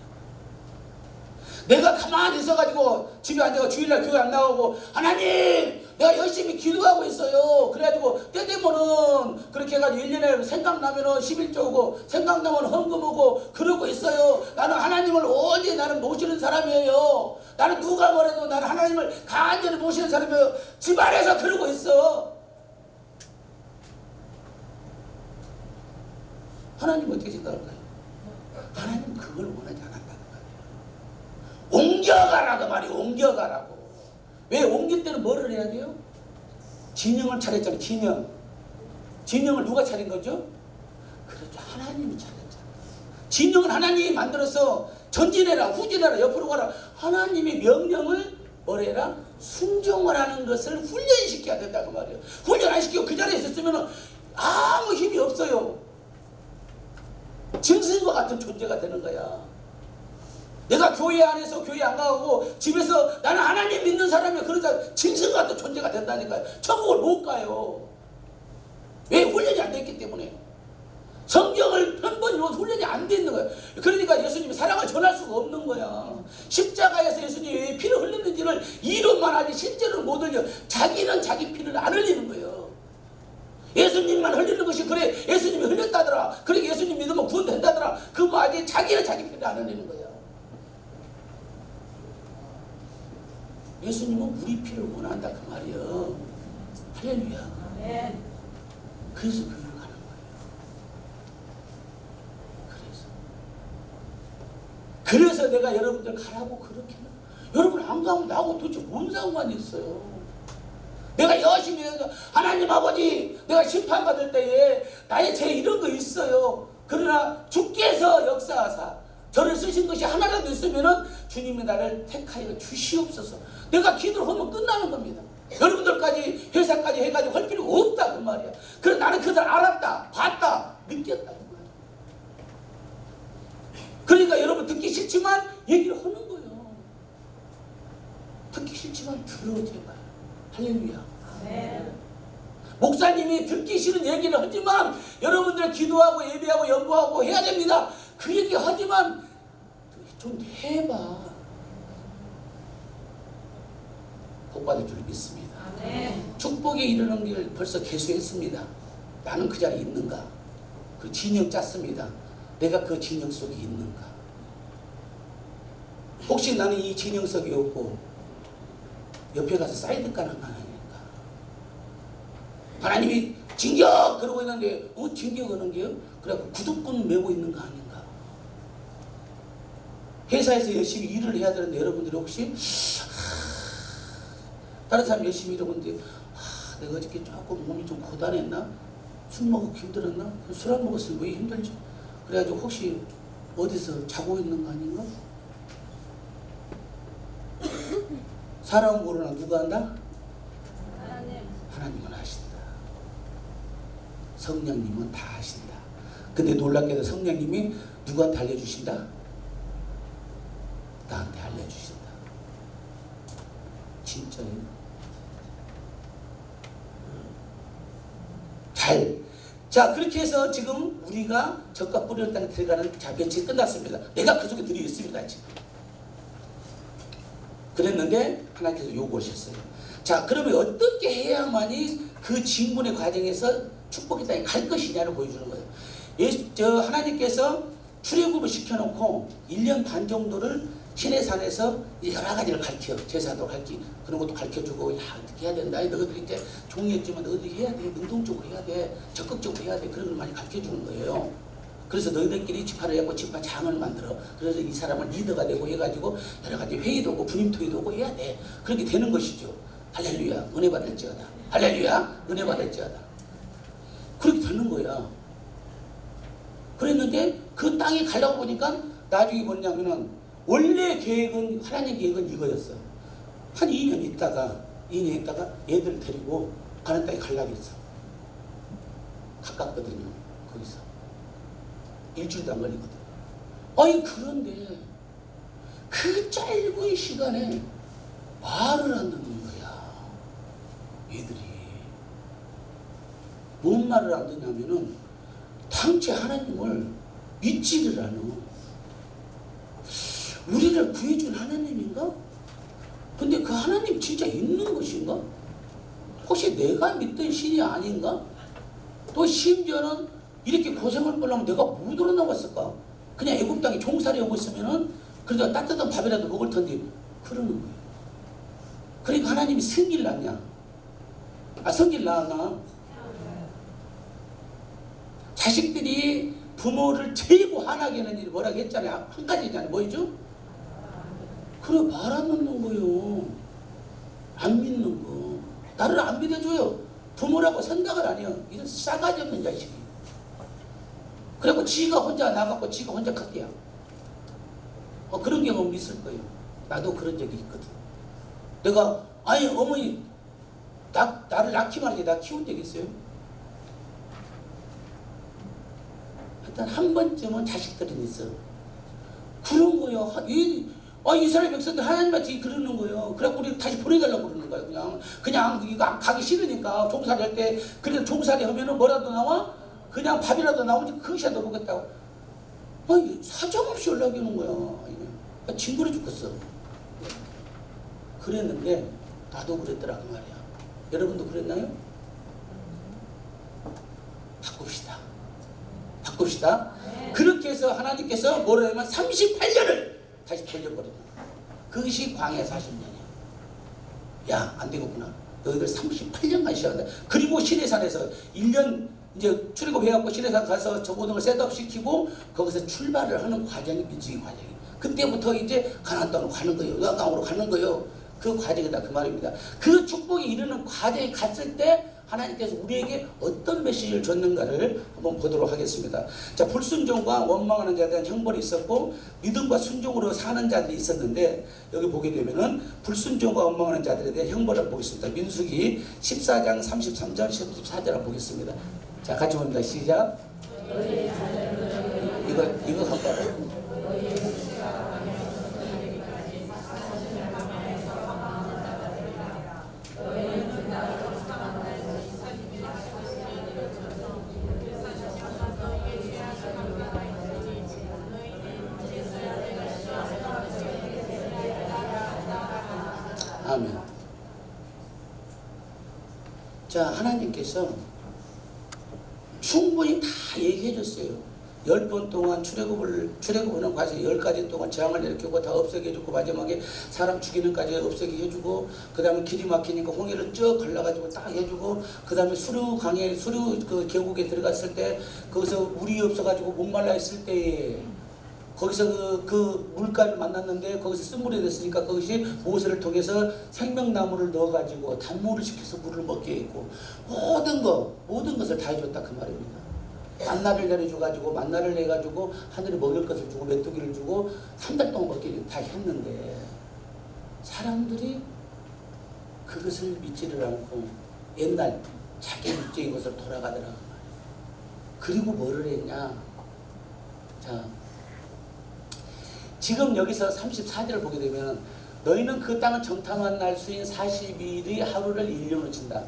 내가 가만히 있어가지고 집에 앉아가 주일날 교회 안 나오고 하나님 내가 열심히 기도하고 있어요. 그래가지고 때 되면은 그렇게 해가지고 1년에 생각나면은 11조 오고 생각나면 헌금 오고 그러고 있어요. 나는 하나님을 오직 나는 모시는 사람이에요. 나는 누가 뭐래도 나는 하나님을 간절히 모시는 사람이에요. 집안에서 그러고 있어. 하나님 어떻게 생각할까요? 하나님 그걸 원하지 않았다는 말이에요. 옮겨가라고 말이에요. 옮겨가라고. 왜 옮길 때는 뭐를 해야 돼요? 진영을 차렸잖아요. 진영을 누가 차린 거죠? 그렇죠. 하나님이 차렸잖아요. 진영은 하나님이 만들어서 전진해라 후진해라 옆으로 가라. 하나님의 명령을 뭐래라? 순종을 하는 것을 훈련시켜야 된다고 말이에요. 훈련 안 시키고 그 자리에 있었으면 아무 힘이 없어요. 짐승과 같은 존재가 되는 거야. 내가 교회 안에서 교회 안 가고 집에서 나는 하나님 믿는 사람이야. 그러자 짐승과 같은 존재가 된다니까요. 천국을 못 가요. 왜? 훈련이 안 됐기 때문에. 성경을 한 번 읽어도 훈련이 안 돼 있는 거예요. 그러니까 예수님이 사랑을 전할 수가 없는 거야. 십자가에서 예수님이 왜 피를 흘렸는지를 이론만 하지 실제로 못 흘려. 자기는 자기 피를 안 흘리는 거예요. 예수님만 흘리는 것이 그래 예수님이 흘렸다더라. 그래 예수님 믿으면 구원된다더라. 그거 아직 자기는 자기 피를 안 흘리는 거야. 예수님은 우리 피를 원한다 그 말이에요. 할렐루야. 그래서 그걸 가는 거예요. 그래서 내가 여러분들 가라고 그렇게 여러분 안 가면 나하고 도대체 뭔 상관이 있어요. 내가 열심히 해서 하나님 아버지 내가 심판받을 때에 나의 죄 이런 거 있어요. 그러나 주께서 역사하사 저를 쓰신 것이 하나라도 있으면은 주님이 나를 택하여 주시옵소서. 내가 기도를 하면 끝나는 겁니다. 여러분들까지 회사까지 해가지고 할 필요가 없다 그 말이야. 그래서 나는 그들 알았다 봤다 느꼈다 그 말이야. 그러니까 여러분 듣기 싫지만 얘기를 하는 거예요. 듣기 싫지만 들어 제발. 할렐루야. 목사님이 듣기 싫은 얘기를 하지만 여러분들 기도하고 예배하고 연구하고 해야 됩니다. 그 얘기 하지만 좀 해봐. 복받을 줄 믿습니다. 축복에 이르는 길 벌써 개수했습니다. 나는 그 자리에 있는가? 그 진영 짰습니다. 내가 그 진영 속에 있는가? 혹시 나는 이 진영 속에 없고 옆에 가서 사이드 까는 거 아닙니까? 하나님이 진격! 그러고 있는데 진격하는 게요? 그래갖고 구독권 메고 있는 거 아닌가? 회사에서 열심히 일을 해야 되는데 여러분들이 혹시 다른 사람 열심히 일하고 있는데 내가 어저께 조금 몸이 좀 고단했나? 술 먹고 힘들었나? 술 안 먹었으면 왜 힘들지? 그래가지고 혹시 어디서 자고 있는 거 아닌가? 사람은 모르나 누가 한다? 하나님은 아신다. 성령님은 다 아신다. 근데 놀랍게도 성령님이 누구한테 알려주신다? 나한테 알려주신다. 진짜요? 자 그렇게 해서 지금 우리가 젖과 뿌리는 땅에 들어가는 자변치 끝났습니다. 내가 그 속에 들어있습니다. 지금 그랬는데 하나님께서 요구하셨어요. 자 그러면 어떻게 해야만이 그 진군의 과정에서 축복의 땅에 갈 것이냐를 보여주는 거예요. 하나님께서 출애굽을 시켜놓고 1년 반 정도를 시내산에서 여러 가지를 가르쳐, 제사도 가르쳐, 그런 것도 가르쳐주고, 야, 어떻게 해야 된다. 너희들 이제 종이었지만 너희들 해야 돼. 능동적으로 해야 돼. 적극적으로 해야 돼. 그런 걸 많이 가르쳐주는 거예요. 그래서 너희들끼리 지파를 해고 지파장을 만들어. 그래서 이 사람을 리더가 되고 해가지고 여러 가지 회의도 오고 분임토의도 오고 해야 돼. 그렇게 되는 것이죠. 할렐루야, 은혜 받을지어다. 할렐루야, 은혜 받을지어다. 그렇게 되는 거야. 그랬는데 그 땅에 가려고 보니까 나중에 뭐냐면은 원래 계획은, 하나님 계획은 이거였어. 한 2년 있다가 애들 데리고 가는 땅에 가려고 했어. 가깝거든요. 거기서 일주일도 안 걸리거든. 아니 그런데 그 짧은 시간에 말을 안 듣는 거야. 애들이 뭔 말을 안 듣냐면은 당최 하나님을 믿지를 않아. 우리를 구해준 하나님인가? 근데 그 하나님 진짜 있는 것인가? 혹시 내가 믿던 신이 아닌가? 또 심지어는 이렇게 고생을 하려면 내가 무엇으로 나왔을까? 그냥 애굽 땅에 종살이 오고 있으면은 그래도 따뜻한 밥이라도 먹을 텐데 그러는 거예요. 그러니까 하나님이 성질 났냐? 성질 나나? 자식들이 부모를 최고 화나게 하는 일이 뭐라고 했잖아요. 한 가지잖아요. 뭐죠? 그래, 말 안 듣는 거요. 안 믿는 거. 나를 안 믿어줘요. 부모라고 생각을 안 해요. 이런 싸가지 없는 자식이. 그리고 지가 혼자 나가고 지가 혼자 컸대요. 그런 경험 있을 거예요. 나도 그런 적이 있거든. 내가 아니 어머니 나를 낳기만 하지 나 키운 적 있어요? 하여튼 한 번쯤은 자식들은 있어. 그런 거요. 이스라엘 백성들 하나님한테 그러는 거예요. 그래갖고 우리 다시 보내달라고 그러는 거예요. 그냥 이거 가기 싫으니까 종살이 할 때, 그래도 종살이 하면은 뭐라도 나와? 그냥 밥이라도 나오지 그것이라도 먹겠다고. 사정없이 연락이 오는 거야. 징그러 죽겠어. 그랬는데 나도 그랬더라 그 말이야. 여러분도 그랬나요? 바꿉시다. 네. 그렇게 해서 하나님께서 뭐라 하면 38년을 다시 돌려버리는 거야. 그것이 광야 40년이야. 야, 안 되겠구나. 너희들 38년간 쉬어야 돼. 그리고 시내산에서 1년 이제 출애굽해갖고 시내산 가서 저 모든 걸 셋업시키고 거기서 출발을 하는 과정이 민수기 과정이. 그때부터 이제 가나안 땅으로 가는 거예요. 요단강으로 가는 거예요. 그 과정이다 그 말입니다. 그 축복에 이르는 과정에 갔을 때 하나님께서 우리에게 어떤 메시지를 줬는가를 한번 보도록 하겠습니다. 자, 불순종과 원망하는 자에 대한 형벌이 있었고 믿음과 순종으로 사는 자들이 있었는데 여기 보게 되면은 불순종과 원망하는 자들에 대한 형벌을 보겠습니다. 민수기 14장 33절 14절을 보겠습니다. 자, 같이 봅니다. 시작. 이거 갖고 와요. 아멘. 자, 하나님께서 충분히 다 얘기해 줬어요. 10번 동안 출애굽하는 과정에 10가지 동안 재앙을 일으키고 다 없애게 해주고 마지막에 사람 죽이는까지 없애게 해주고 그 다음에 길이 막히니까 홍해를 쭉 갈라가지고 딱 해주고 그 다음에 수류 그 계곡에 들어갔을 때 거기서 물이 없어가지고 목말라 있을 때 거기서 그 물가를 만났는데 거기서 쓴물이 됐으니까 그것이 모세를 통해서 생명나무를 넣어가지고 단물을 시켜서 물을 먹게 했고 모든 것을 다 해줬다 그 말입니다. 만나를 내려줘가지고 만나를 내가지고 하늘에 먹을 것을 주고 메뚜기를 주고 3달 동안 먹게 다 했는데 사람들이 그것을 믿지를 않고 옛날 자기 육적인 것으로 돌아가더라. 그리고 뭐를 했냐? 자, 지금 여기서 34절을 보게 되면 너희는 그 땅을 정탐한 날 수인 40일의 하루를 1년으로 친다.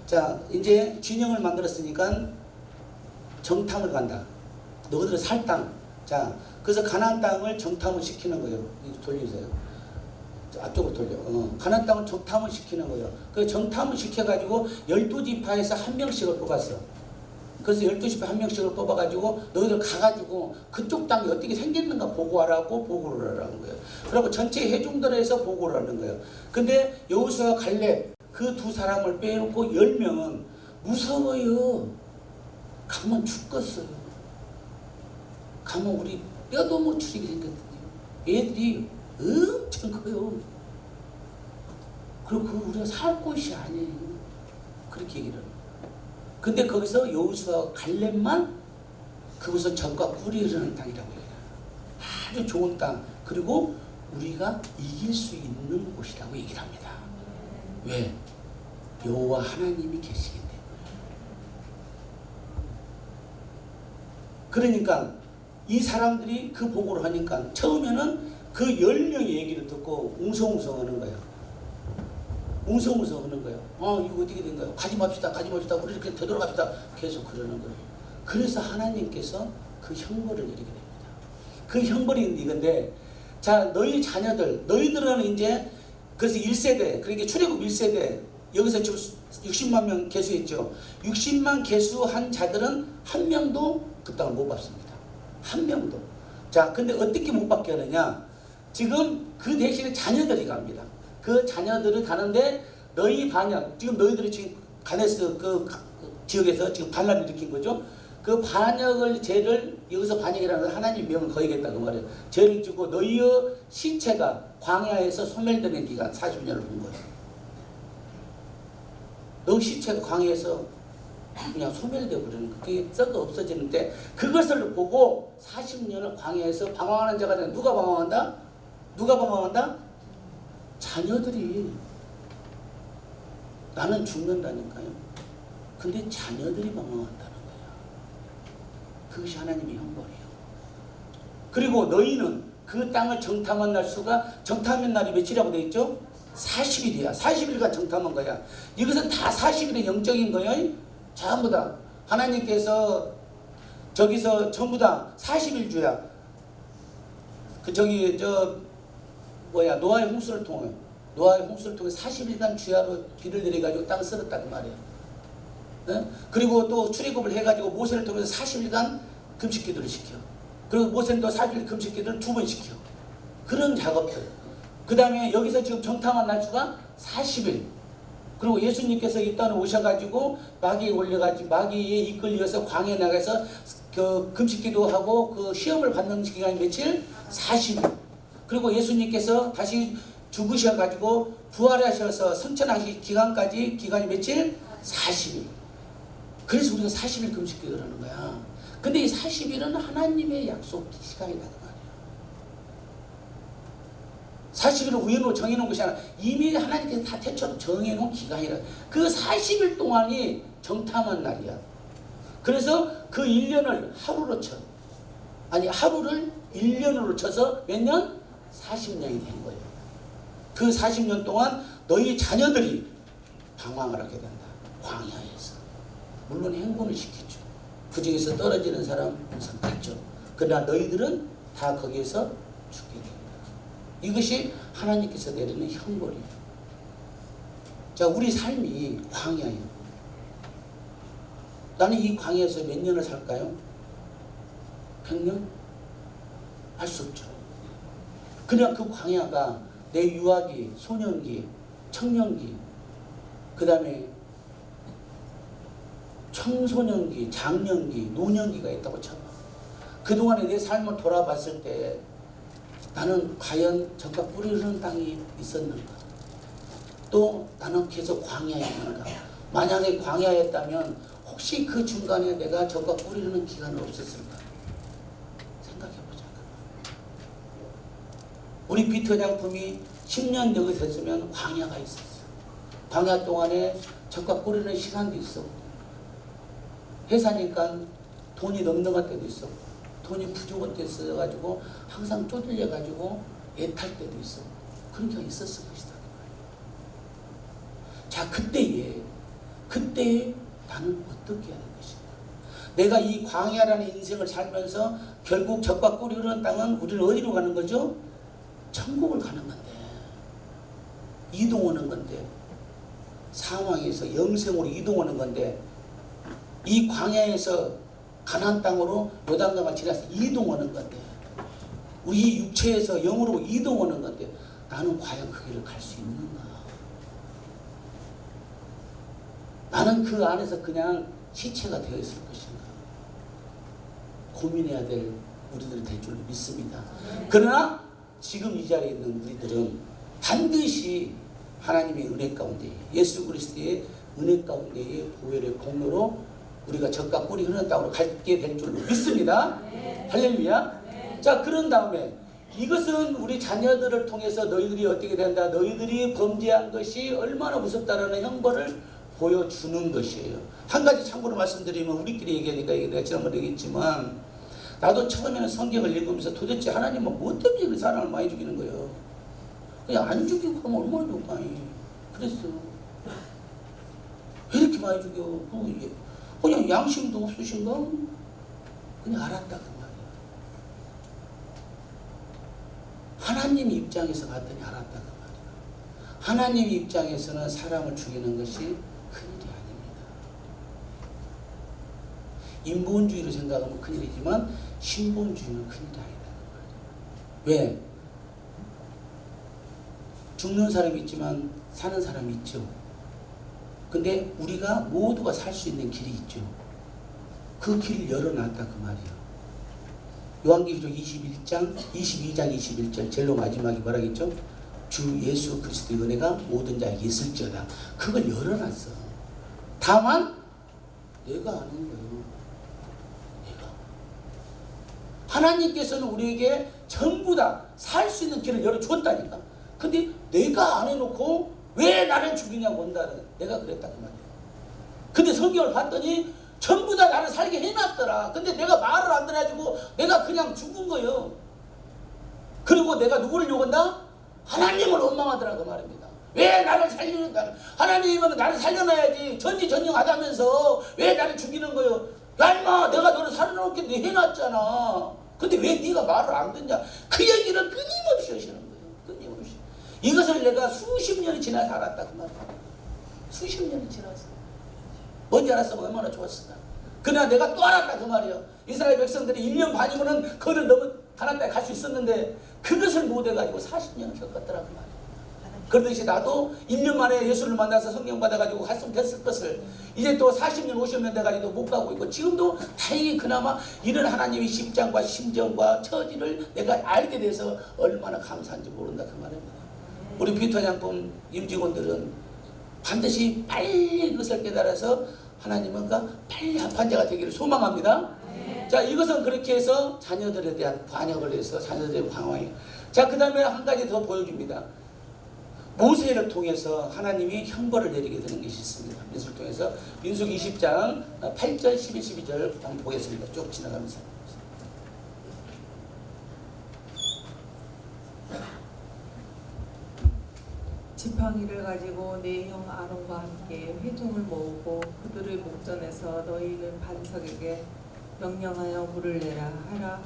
자, 이제 균형을 만들었으니까 정탐을 간다. 너희들은 살 땅. 자, 그래서 가나안 땅을 정탐을 시키는 거예요. 돌리세요. 앞쪽으로 돌려. 가나안 땅을 정탐을 시키는 거예요. 그 정탐을 시켜가지고 12지파에서 한 명씩을 뽑았어. 그래서 12지파 한 명씩을 뽑아가지고 너희들 가가지고 그쪽 땅이 어떻게 생겼는가 보고하라고 보고를 하라는 거예요. 그리고 전체 회중들에서 보고를 하는 거예요. 근데 여호수아와 갈렙 그 두 사람을 빼놓고 10명은 무서워요. 가면 죽겠어요. 가면 우리 뼈도 못 추리게 생겼거든요. 애들이 엄청 커요. 그리고 그거 우리가 살 곳이 아니에요. 그렇게 얘기를 해요. 근데 거기서 여호수아와 갈렙만 그곳은 젖과 꿀이 흐르는 땅이라고 얘기해요. 아주 좋은 땅. 그리고 우리가 이길 수 있는 곳이라고 얘기를 합니다. 왜? 여호와 하나님이 계시기 때문에. 그러니까 이 사람들이 그 보고를 하니까 처음에는 그 10명의 얘기를 듣고 웅성웅성 하는 거예요. 웅성웅성 하는 거예요. 이거 어떻게 된 거예요? 가지 맙시다. 우리 이렇게 되돌아갑시다. 계속 그러는 거예요. 그래서 하나님께서 그 형벌을 내리게 됩니다. 그 형벌이 이건데, 자, 너희 자녀들, 너희들은 이제, 그래서 1세대, 그러니까 출애굽 1세대, 여기서 지금 60만 명 개수했죠. 60만 개수한 자들은 한 명도 그 땅을 못 받습니다. 한 명도. 자, 근데 어떻게 못 받게 하느냐? 지금 그 대신에 자녀들이 갑니다. 그 자녀들이 가는데 너희 반역, 지금 너희들이 지금 가네스 그 지역에서 지금 반란을 일으킨 거죠. 그 반역을 죄를 여기서 반역이라는 건 하나님 명을 거역했다고 말해요. 죄를 지고 너희의 시체가 광야에서 소멸되는 기간 40년을 본 거예요. 너 시체가 광야에서 그냥 소멸되어 버리는 거. 그게 썩어 없어지는데 그것을 보고 40년을 광야에서 방황하는 자가 되는. 누가 방황한다? 누가 방황한다? 자녀들이. 나는 죽는다니까요. 근데 자녀들이 방황한다는 거야. 그것이 하나님의 형벌이에요. 그리고 너희는 그 땅을 정탐한 날 수가, 정탐한 날이 며칠이라고 되어 있죠? 40일이야. 40일간 정탐한 거야. 이것은 다 40일의 영적인 거예요. 전부 다. 하나님께서 저기서 전부 다 40일 주야. 노아의 홍수를 통해 40일간 주야로 비를 내려가지고 땅을 썰었다는 말이에요. 네? 그리고 또 출애굽을 해가지고 모세를 통해서 40일간 금식 기도를 시켜. 그리고 모세는 또 40일 금식 기도를 2번 시켜. 그런 작업들. 그 다음에 여기서 지금 정탐한 날수가 40일. 그리고 예수님께서 이 땅에 오셔가지고 마귀에 올려가지고 마귀에 이끌려서 광야에 나가서 그 금식 기도하고 그 시험을 받는 기간이 며칠? 40일. 그리고 예수님께서 다시 죽으셔가지고 부활하셔서 승천하실 기간까지 기간이 며칠? 40일. 그래서 우리가 40일 금식 기도를 하는 거야. 근데 이 40일은 하나님의 약속 시간이라고 말이야. 40일을 우연으로 정해놓은 것이 아니라 이미 하나님께서 다 태초로 정해놓은 기간이라. 그 40일 동안이 정탐한 날이야. 그래서 그 1년을 하루로 쳐. 아니, 하루를 1년으로 쳐서 몇 년? 40년이 된 거예요. 그 40년 동안 너희 자녀들이 방황을 하게 된다. 광야에서. 물론 행군을 시키죠. 그 중에서 떨어지는 사람 선택죠. 그러나 너희들은 다 거기에서 죽게 된다. 이것이 하나님께서 내리는 형벌이에요. 자, 우리 삶이 광야예요. 나는 이 광야에서 몇 년을 살까요? 100년? 알 수 없죠. 그냥 그 광야가 내 유아기, 소년기, 청년기, 그 다음에 청소년기, 장년기, 노년기가 있다고 쳐봐. 그동안에 내 삶을 돌아봤을 때 나는 과연 젖과 꿀이 흐르는 땅이 있었는가? 또 나는 계속 광야였는가? 만약에 광야였다면 혹시 그 중간에 내가 젖과 꿀이 흐르는 기간은 없었을까? 생각해보자. 우리 비트장품이 10년 여기 됐으면 광야가 있었어. 광야 동안에 젖과 꿀이 흐르는 시간도 있었고, 회사니까 돈이 넉넉할 때도 있었고, 돈이 부족한 때 있어가지고 항상 쪼들려가지고 애탈 때도 있어. 그런 경우가 있었을 것이다. 자, 그때에 나는 어떻게 해야 될 것인가? 내가 이 광야라는 인생을 살면서 결국 젖과 꿀이 흐르는 땅은 우리는 어디로 가는 거죠? 천국을 가는 건데 이동하는 건데, 사망에서 영생으로 이동하는 건데, 이 광야에서 가나안 땅으로 요단강을 지나서 이동하는 건데, 우리 육체에서 영으로 이동하는 건데, 나는 과연 그 길을 갈 수 있는가? 나는 그 안에서 그냥 시체가 되어 있을 것인가? 고민해야 될 우리들이 될 줄로 믿습니다. 그러나 지금 이 자리에 있는 우리들은 반드시 하나님의 은혜 가운데, 예수 그리스도의 은혜 가운데의 보혈의 공로로 우리가 젖과 꿀이 흐르는 땅으로 가게 될 줄로 믿습니다. 할렐루야. 자, 그런 다음에 이것은 우리 자녀들을 통해서 너희들이 어떻게 된다, 너희들이 범죄한 것이 얼마나 무섭다라는 형벌을 보여주는 것이에요. 한 가지 참고로 말씀드리면, 우리끼리 얘기하니까 이게 내가 지난번에 얘기했지만, 나도 처음에는 성경을 읽으면서 도대체 하나님은 뭐 때문에 그 사람을 많이 죽이는 거예요. 그냥 안 죽이고 하면 얼마나 좋을까. 그랬어. 왜 이렇게 많이 죽여? 그냥 양심도 없으신가? 그냥 알았다 그 말이야. 하나님 입장에서 봤더니 알았다 그 말이야. 하나님 입장에서는 사람을 죽이는 것이 큰일이 아닙니다. 인본주의로 생각하면 큰일이지만 신본주의는 큰일이 아니다 그 말이야. 왜? 죽는 사람이 있지만 사는 사람이 있죠. 근데 우리가 모두가 살 수 있는 길이 있죠. 그 길을 열어놨다 그 말이에요. 요한계시록 22장 21절 제일 마지막에 뭐라겠죠? 주 예수 그리스도의 은혜가 모든 자에게 있을지어다. 그걸 열어놨어. 다만 내가 아는 거예요. 내가. 하나님께서는 우리에게 전부 다 살 수 있는 길을 열어줬다니까. 근데 내가 안 해놓고 왜 나를 죽이냐고 본다는, 내가 그랬다 그 말이야. 근데 성경을 봤더니 전부 다 나를 살게 해놨더라. 근데 내가 말을 안 들어가지고 내가 그냥 죽은 거예요. 그리고 내가 누구를 욕한다? 하나님을 원망하더라 그 말입니다. 왜 나를 살리는가? 하나님은 나를 살려놔야지 전지전능하다면서 왜 나를 죽이는 거예요? 야 임마, 내가 너를 살려놓게 해놨잖아. 근데 왜 네가 말을 안 듣냐? 그 얘기를 끊임없이 하시는 거예요. 끊임없이. 이것을 내가 수십 년이 지나서 알았다 그 말이야. 수십 년이 지나서. 뭔지 알았으면 얼마나 좋았을까. 그러나 내가 또 알았다 그 말이야. 이스라엘 백성들이 1년 반이면 그를 너무 가나안 땅에 갈 수 있었는데 그것을 못 해가지고 40년을 겪었더라 그 말이야. 그러듯이 나도 1년 만에 예수를 만나서 성령 받아가지고 갔으면 됐을 것을 이제 또 40년 50년 돼가지고 못 가고 있고, 지금도 다행히 그나마 이런 하나님의 십장과 심정과 처지를 내가 알게 돼서 얼마나 감사한지 모른다 그 말입니다. 우리 비터양품 임직원들은 반드시 빨리 그것을 깨달아서 하나님은 빨리 합판자가 되기를 소망합니다. 자, 이것은 그렇게 해서 자녀들에 대한 반역을 해서 자녀들의 방황이에요. 자, 그 다음에 한 가지 더 보여줍니다. 모세를 통해서 하나님이 형벌을 내리게 되는 것이 있습니다. 민수를 통해서 민수기 20장 8절 11, 12절 한번 보겠습니다. 쭉 지나가면서. 지팡이를 가지고 내 형 아론과 함께 회중을 모으고 그들의 목전에서 너희는 반석에게 명령하여 물을 내라 하라.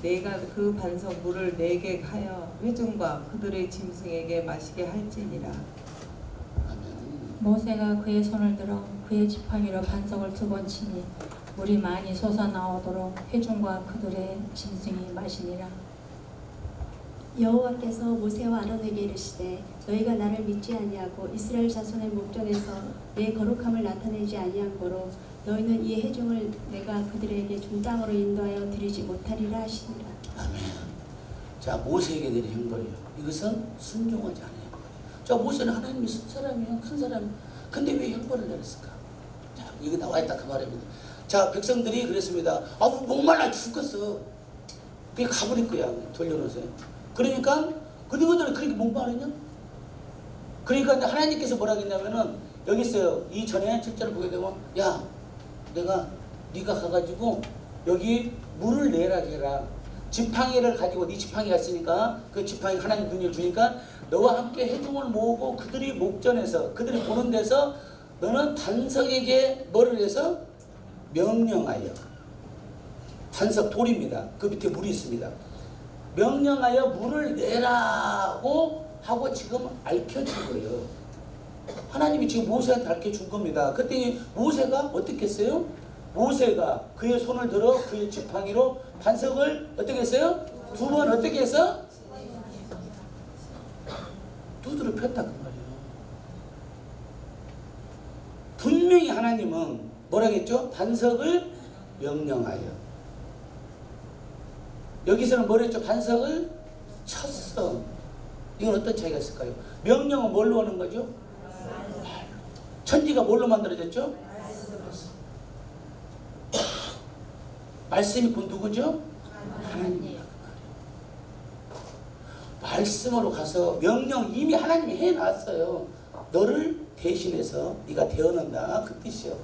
내가 그 반석 물을 내게 하여 회중과 그들의 짐승에게 마시게 할지니라. 모세가 그의 손을 들어 그의 지팡이로 반석을 2번 치니 물이 많이 솟아나오도록 회중과 그들의 짐승이 마시니라. 여호와께서 모세와 아론에게 이르시되 너희가 나를 믿지 아니하고 이스라엘 자손의 목전에서 내 거룩함을 나타내지 아니한 고로 너희는 이 회중을 내가 그들에게 준 땅으로 인도하여 드리지 못하리라 하시니라. 아멘. 자, 모세에게 내린 형벌이요. 이것은 순종하지 않아요. 자, 모세는 하나님이 쓴 사람이에요. 큰 사람. 근데 왜 형벌을 내렸을까? 자, 여기 나와 있다 그 말입니다. 자, 백성들이 그랬습니다. 목말라 죽겠어. 그게 가버릴 거야. 돌려놓으세요. 그러니까 그들은 그렇게 목마르냐? 그러니까 하나님께서 뭐라고 했냐면은 여기 있어요. 이 전에 7절을 보게 되면 야, 네가 가가지고 여기 물을 내라 해라. 지팡이를 가지고 네 지팡이가 있으니까 그 지팡이 하나님 능력을 주니까 너와 함께 회중을 모으고 그들이 목전에서 그들이 보는 데서 너는 반석에게 뭐를 해서 명령하여, 반석 돌입니다. 그 밑에 물이 있습니다. 명령하여 물을 내라고 하고 지금 알려준 거예요. 하나님이 지금 모세한테 알려준 겁니다. 그때 모세가 어떻게 했어요? 모세가 그의 손을 들어 그의 지팡이로 반석을 어떻게 했어요? 2번 어떻게 해서? 두드려 폈다 그 말이에요. 분명히 하나님은 뭐라겠죠? 반석을 명령하여. 여기서는 뭐랬죠? 반석을 쳤어. 이건 어떤 차이가 있을까요? 명령은 뭘로 하는 거죠? 천지가 뭘로 만들어졌죠? 말씀이 곧 누구죠? 하나님. 말씀으로 가서 명령 이미 하나님이 해놨어요. 너를 대신해서 네가 되어낸다 그 뜻이요.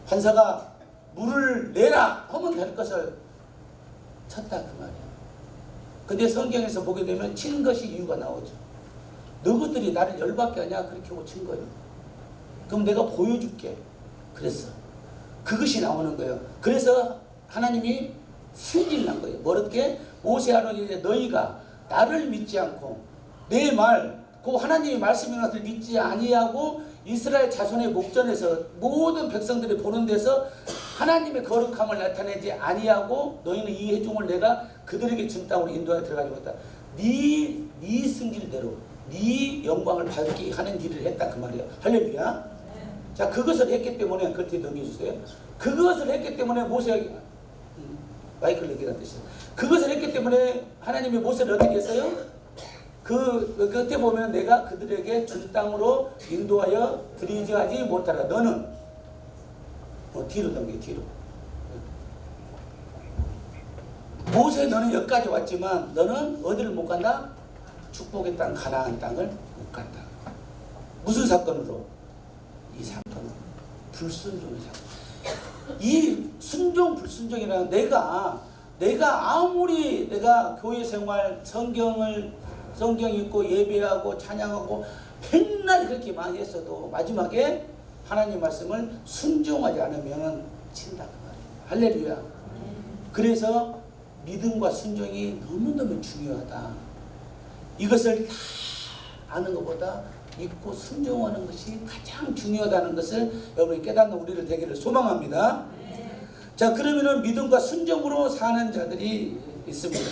판사가 물을 내라 하면 될 것을 쳤다 그 말이야. 근데 성경에서 보게 되면 친 것이 이유가 나오죠. 너희들이 나를 열받게 하냐 그렇게 하고 친 거예요. 그럼 내가 보여줄게 그랬어. 그것이 나오는 거예요. 그래서 하나님이 승질 난 거예요. 뭐렇게? 모세 아론이 너희가 나를 믿지 않고 내 말, 그 하나님의 말씀이 나서 믿지 아니하고 이스라엘 자손의 목전에서 모든 백성들이 보는 데서 하나님의 거룩함을 나타내지 아니하고 너희는 이 회중을 내가 그들에게 준 땅으로 인도하여 들어가지 못했다. 네 승질대로 네 영광을 받게 하는 일을 했다 그 말이에요. 할렐루야. 자, 그것을 했기 때문에 그렇게 넘겨주세요. 그것을 했기 때문에 모세에게 마이크를 여기다 대세요. 그것을 했기 때문에 하나님이 모세를 어떻게 했어요? 그 끝에 보면 내가 그들에게 준 땅으로 인도하여 들이지 못하라. 너는 뒤로 넘겨 뒤로. 모세 너는 여기까지 왔지만 너는 어디를 못 간다? 축복의 땅 가나안 땅을 못 간다. 무슨 사건으로? 이 사건은 불순종의 사건. 이 순종 불순종이라는 내가 아무리 내가 교회 생활 성경 읽고 예배하고 찬양하고 맨날 그렇게 많이 했어도 마지막에 하나님 말씀을 순종하지 않으면 친다 그 말이에요. 할렐루야. 그래서 믿음과 순종이 너무너무 중요하다. 이것을 다 아는 것보다 믿고 순종하는 것이 가장 중요하다는 것을 여러분이 깨닫는 우리를 되기를 소망합니다. 자, 그러면은 믿음과 순종으로 사는 자들이 있습니다.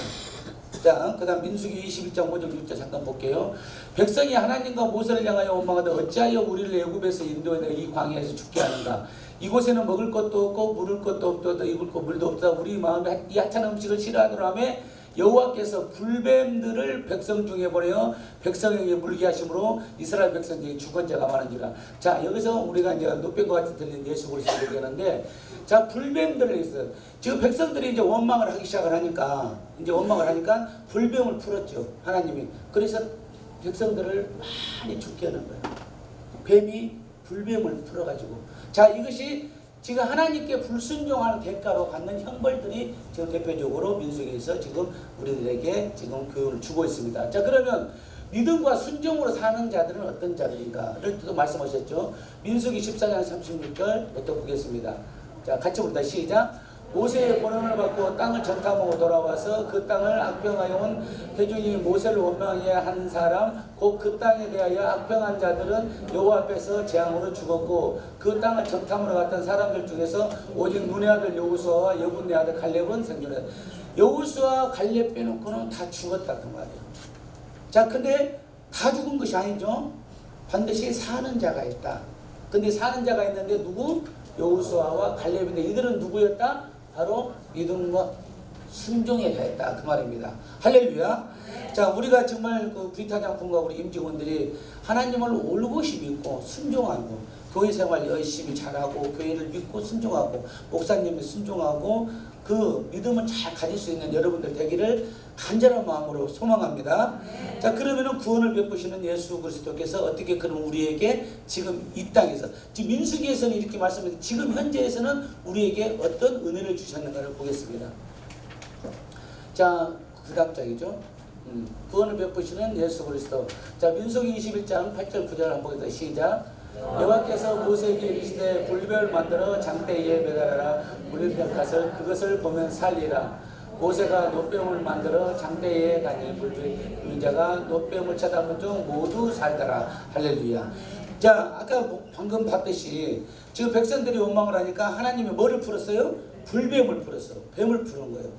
자, 그 다음 민수기 21장 5절 6절 잠깐 볼게요. 백성이 하나님과 모세를 향하여 원망하되 어찌하여 우리를 애굽에서 인도해 이 광야에서 죽게 하는가. 이곳에는 먹을 것도 없고 물을 것도 없다. 입을 것 물도 없다. 우리 마음에 이 하찮은 음식을 싫어하더라 하며 여호와께서 불뱀들을 백성 중에 보내어 백성에게 물게 하심으로 이스라엘 백성 중에 죽은 자가 많은지라. 자, 여기서 우리가 이제 노뱀과 같이 들린 예수 그리스도를 얘기하는데, 자, 불뱀들을 있어요. 지금 백성들이 이제 원망을 하기 시작을 하니까 불뱀을 풀었죠 하나님이. 그래서 백성들을 많이 죽게 하는 거예요. 뱀이 불뱀을 풀어가지고. 자, 이것이 지금 하나님께 불순종하는 대가로 받는 형벌들이 지금 대표적으로 민수기에서 지금 우리들에게 지금 교훈을 주고 있습니다. 자, 그러면 믿음과 순종으로 사는 자들은 어떤 자들인가를 또 말씀하셨죠. 민수기 14장 36절부터 보겠습니다. 자, 같이 봅니다. 시작. 모세의 권한을 받고 땅을 정탐하고 돌아와서 그 땅을 악평하여 온 회중이 모세를 원망해 한 사람 곧 그 땅에 대하여 악평한 자들은 여호와 앞에서 재앙으로 죽었고 그 땅을 정탐하러 갔던 사람들 중에서 오직 눈의 아들 여호수아와 여분의 아들 갈렙은 생존했다. 여호수아 갈렙 빼놓고는 다 죽었다 그 말이에요. 자, 근데 다 죽은 것이 아니죠. 반드시 사는 자가 있다. 근데 사는 자가 있는데 누구? 여호수아와 갈렙인데 이들은 누구였다? 바로 믿음과 순종에 가했다 그 말입니다. 할렐루야. 자, 우리가 정말 그 브리타장군과 우리 임직원들이 하나님을 올곧이 믿고 순종하고 교회 생활 열심히 잘하고 교회를 믿고 순종하고 목사님을 순종하고 그 믿음을 잘 가질 수 있는 여러분들 되기를 간절한 마음으로 소망합니다. 자, 그러면은 구원을 베푸시는 예수 그리스도께서 어떻게 그럼 우리에게 지금 이 땅에서 지금 민수기에서는 이렇게 말씀드렸는데 지금 현재에서는 우리에게 어떤 은혜를 주셨는가를 보겠습니다. 자, 그 다음 장이죠. 구원을 베푸시는 예수 그리스도. 자, 민수기 21장 8절 9절 한번 보겠습니다. 시작. 여호와께서 모세에게 이르시되 불뱀을 만들어 장대에 매달아라. 물을 뺏가서 그것을 보면 살리라. 모세가 노뱀을 만들어 장대에 다닐 불비자가 노뱀을 쳐다본 중 모두 살더라. 할렐루야. 자, 아까 방금 봤듯이 지금 백성들이 원망을 하니까 하나님이 뭐를 풀었어요? 불뱀을 풀었어. 뱀을 푸는 거예요.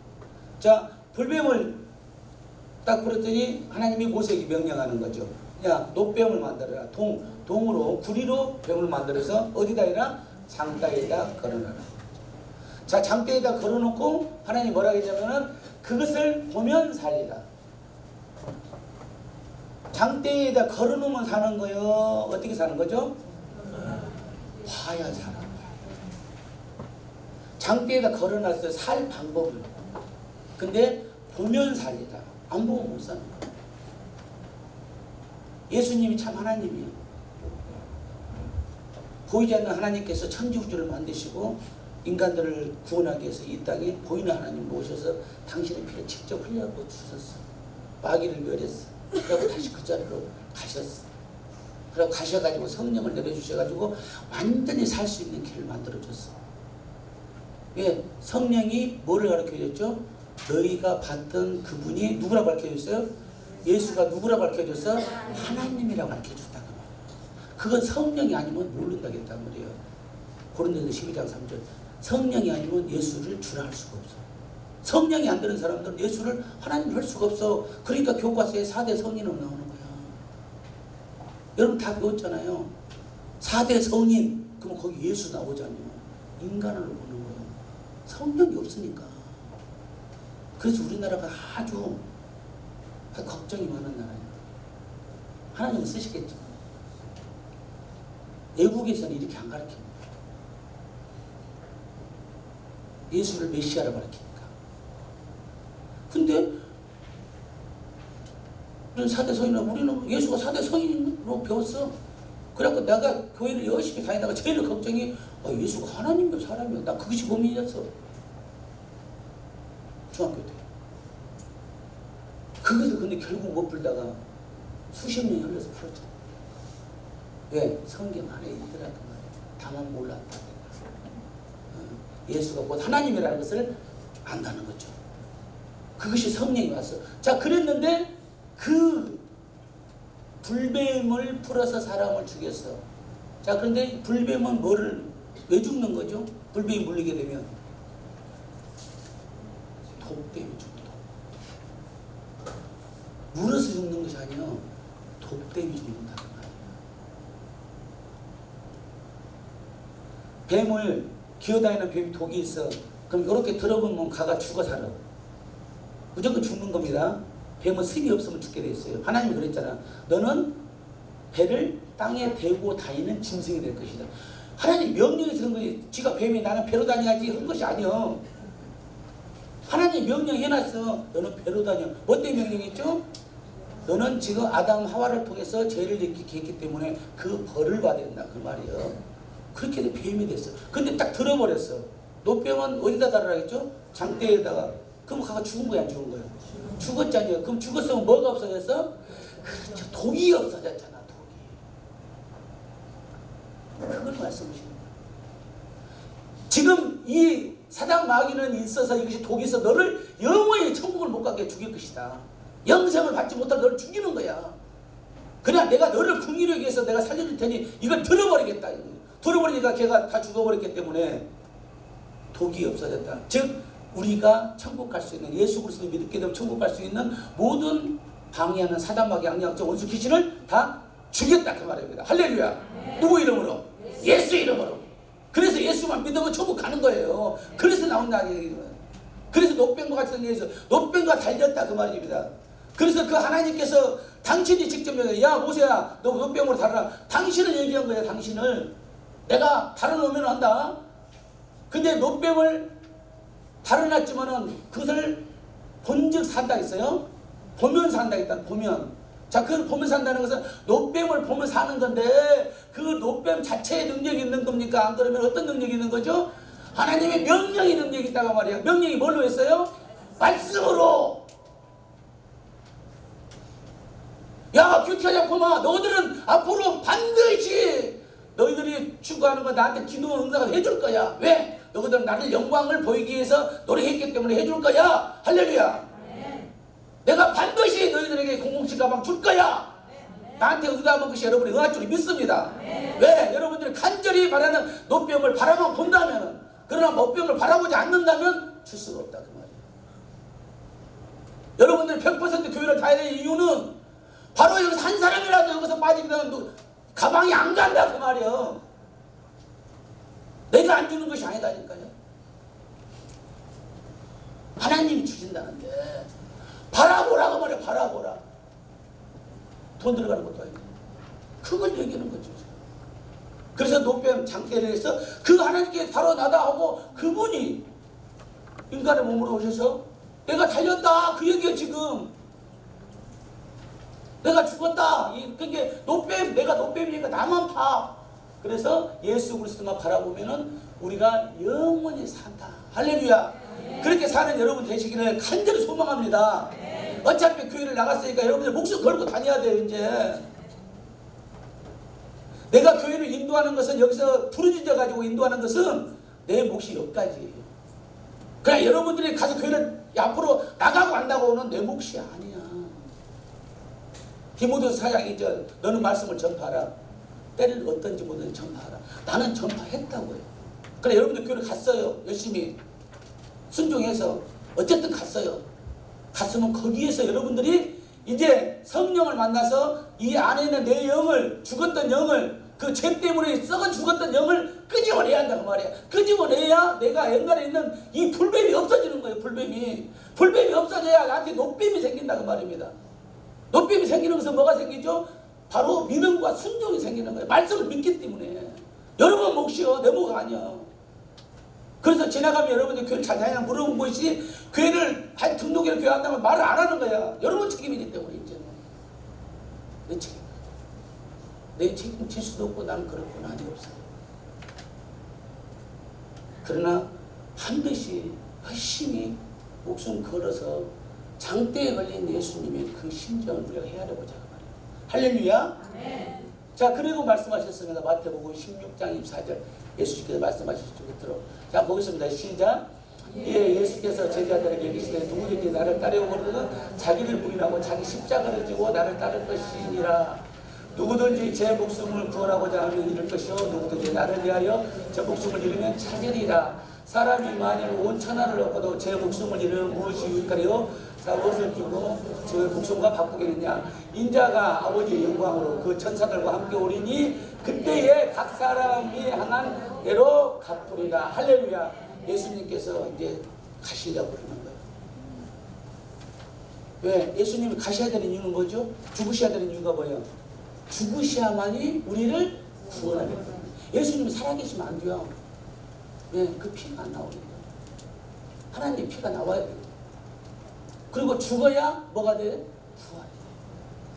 자, 불뱀을 딱 풀었더니 하나님이 모세에게 명령하는 거죠. 야, 노뱀을 만들어라. 동으로 구리로 뱀을 만들어서 어디다 해라? 장대에다 걸어놔라. 자, 장대에다 걸어놓고 하나님이 뭐라 했냐면은 그것을 보면 살리라. 장대에다 걸어놓으면 사는 거요. 어떻게 사는 거죠? 봐야 살아. 장대에다 걸어놨어요. 살 방법을. 근데 보면 살리라. 안 보면 못 사는 거야. 예수님이 참 하나님이에요. 보이지 않는 하나님께서 천지우주를 만드시고 인간들을 구원하기 위해서 이 땅에 보이는 하나님을 오셔서 당신의 피를 직접 흘려고 주셨어. 마귀를 멸했어. 그리고 다시 그 자리로 가셨어. 그리고 가셔가지고 성령을 내려주셔가지고 완전히 살 수 있는 길을 만들어줬어. 왜? 성령이 뭐를 가르쳐줬죠? 너희가 봤던 그분이 누구라고 가르쳐줬어요? 예수가 누구라고 가르쳐줬어? 하나님이라고 가르쳐줬다. 그건 성령이 아니면 모른다겠단 말이에요. 고린도서 12장 3절. 성령이 아니면 예수를 주라 할 수가 없어. 성령이 안 되는 사람들은 예수를 하나님을 할 수가 없어. 그러니까 교과서에 4대 성인으로 나오는 거야. 여러분 다 배웠잖아요. 4대 성인. 그러면 거기 예수 나오잖아요. 인간으로 보는 거예요. 성령이 없으니까. 그래서 우리나라가 아주 걱정이 많은 나라예요. 하나님은 쓰시겠지만 외국에서는 이렇게 안 가르칩니다. 예수를 메시아라고 가르치니까. 근데 우리는 4대 성인이라고 우리는 예수가 4대 성인으로 배웠어. 그래갖고 내가 교회를 열심히 다니다가 제일 걱정이 예수가 하나님이야 사람이야. 나 그것이 고민이었어. 중학교 때. 그것을 근데 결국 못 풀다가 수십 년이 흘러서 풀었잖아. 왜? 성경 안에 있더라 그 말이야. 다만 몰랐다. 예수가 곧 하나님이라는 것을 안다는 거죠. 그것이 성령이 왔어. 자, 그랬는데 그 불뱀을 풀어서 사람을 죽였어. 자, 그런데 불뱀은 뭐를 왜 죽는 거죠? 불뱀이 물리게 되면 독 때문에 죽어. 물어서 죽는 것이 아니야. 독 때문에 죽는다. 뱀을 기어다니는 뱀이 독이 있어. 그럼 이렇게 들어보면 가가 죽어 살아. 무조건 죽는 겁니다. 뱀은 습이 없으면 죽게 돼 있어요. 하나님이 그랬잖아. 너는 배를 땅에 대고 다니는 짐승이 될 것이다. 하나님 명령해서 그런 거지. 지가 뱀이 나는 배로 다녀야지 한 것이 아니야. 하나님 명령해놨어. 너는 배로 다녀. 뭐 때문에 명령했죠? 너는 지금 아담 하와를 통해서 죄를 짓게 했기 때문에 그 벌을 받아야 된다. 그 말이에요. 그렇게 해서 뱀이 됐어. 근데 딱 들어버렸어. 노뱀은 어디다 달으라 했죠? 장대에다가. 그럼 가가 죽은 거야, 안 죽은 거야? 죽었잖아요. 그럼 죽었으면 뭐가 없어졌어? 그렇죠. 독이 없어졌잖아, 독이. 그걸 말씀하시는 거야. 지금 이 사단 마귀는 있어서 이것이 독이 있어 너를 영원히 천국을 못 가게 죽일 것이다. 영생을 받지 못할 너를 죽이는 거야. 그냥 내가 너를 궁리하기 위해서 내가 살려줄 테니 이걸 들어버리겠다. 들어버리니까 걔가 다 죽어버렸기 때문에 독이 없어졌다. 즉 우리가 천국 갈 수 있는 예수 그리스도를 믿게 되면 천국 갈 수 있는 모든 방해하는 사단마귀 양양적 원수 귀신을 다 죽였다 그 말입니다. 할렐루야. 네. 누구 이름으로? 예수 이름으로. 그래서 예수만 믿으면 천국 가는 거예요. 그래서 나온다 얘기예요. 그래서 노뱀과 같은 일에서 노뱀과 달렸다 그 말입니다. 그래서 그 하나님께서 당신이 직접 야 모세야 너 노뱀으로 달아라. 당신을 얘기한 거야. 당신을 내가 달아놓으면 한다. 근데 노뱀을 달아놨지만은 그것을 본즉 산다 했어요. 보면 산다 했다. 보면. 자, 그걸 보면 산다는 것은 노뱀을 보면 사는 건데 그 노뱀 자체의 능력이 있는 겁니까? 안 그러면 어떤 능력이 있는 거죠? 하나님의 명령의 능력이 있다고 말이야. 명령이 뭘로 했어요? 말씀으로. 야, 큐티하자 고마. 너희들은 앞으로 반드시 너희들이 추구하는 거 나한테 기도원 응답을 해줄 거야. 왜? 너희들은 나를 영광을 보이기 위해서 노력했기 때문에 해줄 거야. 할렐루야. 내가 반드시 너희들에게 007 가방 줄 거야. 나한테 응답한 것이 여러분이 응할 줄 믿습니다. 왜? 여러분들이 간절히 바라는 노뱀을 바라만 본다면, 그러나 노뱀을 바라보지 않는다면 줄 수가 없다 그 말이에요. 여러분들이 100% 교회를 다해야 될 이유는 바로 여기서 한 사람이라도 여기서 빠지게 되면 가방이 안 간다 그 말이에요. 내가 안 주는 것이 아니다니까요. 하나님이 주신다는데 바라보라 그 말이에요. 바라보라. 돈 들어가는 것도 아니고 그걸 얘기하는 거죠. 그래서 노뱀 장대를 해서 그 하나님께 바로 나다 하고 그분이 인간의 몸으로 오셔서 내가 달렸다 그 얘기예요. 지금 내가 죽었다. 그게 노뱀, 내가 노뱀이니까 나만 봐. 그래서 예수 그리스도만 바라보면은 우리가 영원히 산다. 할렐루야. 그렇게 사는 여러분 되시기를 간절히 소망합니다. 어차피 교회를 나갔으니까 여러분들 목숨 걸고 다녀야 돼요. 이제 내가 교회를 인도하는 것은, 여기서 부르짖어 가지고 인도하는 것은 내 몫이 여기까지예요. 그냥 여러분들이 가서 교회를 앞으로 나가고 안다고는 내 몫이 아니야. 디모데후서 4장 2절 너는 말씀을 전파하라. 때를 어떤지 모르는 전파하라. 나는 전파했다고요. 그래 여러분들 교회를 갔어요. 열심히 순종해서 어쨌든 갔어요. 갔으면 거기에서 여러분들이 이제 성령을 만나서 이 안에 있는 내 영을, 죽었던 영을, 그 죄 때문에 썩어 죽었던 영을 끄집어내야 한다고 말이야. 끄집어내야 내가 옛날에 있는 이 불뱀이 없어지는 거예요. 불뱀이 없어져야 나한테 노뱀이 생긴다고 말입니다. 노뱀이 생기는 것은 뭐가 생기죠? 바로 믿음과 순종이 생기는 거예요. 말씀을 믿기 때문에. 여러분 몫이요. 내 몫 아니야. 그래서 지나가면 여러분들 교회를 잘 다니냐 물어본 것이, 교회를 한 등록회를 교회 한다면 말을 안 하는 거야. 여러분 책임이기 때문에 이제는. 내 책임. 내 책임 질 수도 없고 나는 그럴 권한이 없어요. 그러나 반드시 열심히 목숨 걸어서 장대에 걸린 예수님의 그 심정을 우리가 헤아려보자 그 말이에요. 할렐루야. 네. 자, 그리고 말씀하셨습니다. 마태복음 16장 24절 예수님께서 말씀하셨죠. 끝으로. 자, 보겠습니다. 시작. 예, 예수께서 제자들에게 이르시되 누구든지 나를 따르려거든 자기를 부인하고 자기 십자가를 지고 나를 따를 것이니라. 누구든지 제 목숨을 구원하고자 하면 잃을 것이요 누구든지 나를 위하여 제 목숨을 잃으면 찾으리라. 사람이 만일 온 천하를 얻고도 제 목숨을 잃으면 무엇이 유익하리요? 자, 무엇을 끼고 제 목숨과 바꾸겠느냐? 인자가 아버지의 영광으로 그 천사들과 함께 오리니 그때에 각 사람이 향한 대로 갚으리라. 할렐루야. 예수님께서 이제 가시려고 그러는 거예요. 왜? 예수님이 가셔야 되는 이유는 뭐죠? 죽으셔야 되는 이유가 뭐예요? 죽으셔야만이 우리를 구원하겠다. 예수님이 살아계시면 안 돼요. 왜? 그 피가 안 나오니까. 하나님의 피가 나와야 돼요. 그리고 죽어야 뭐가 돼? 부활이.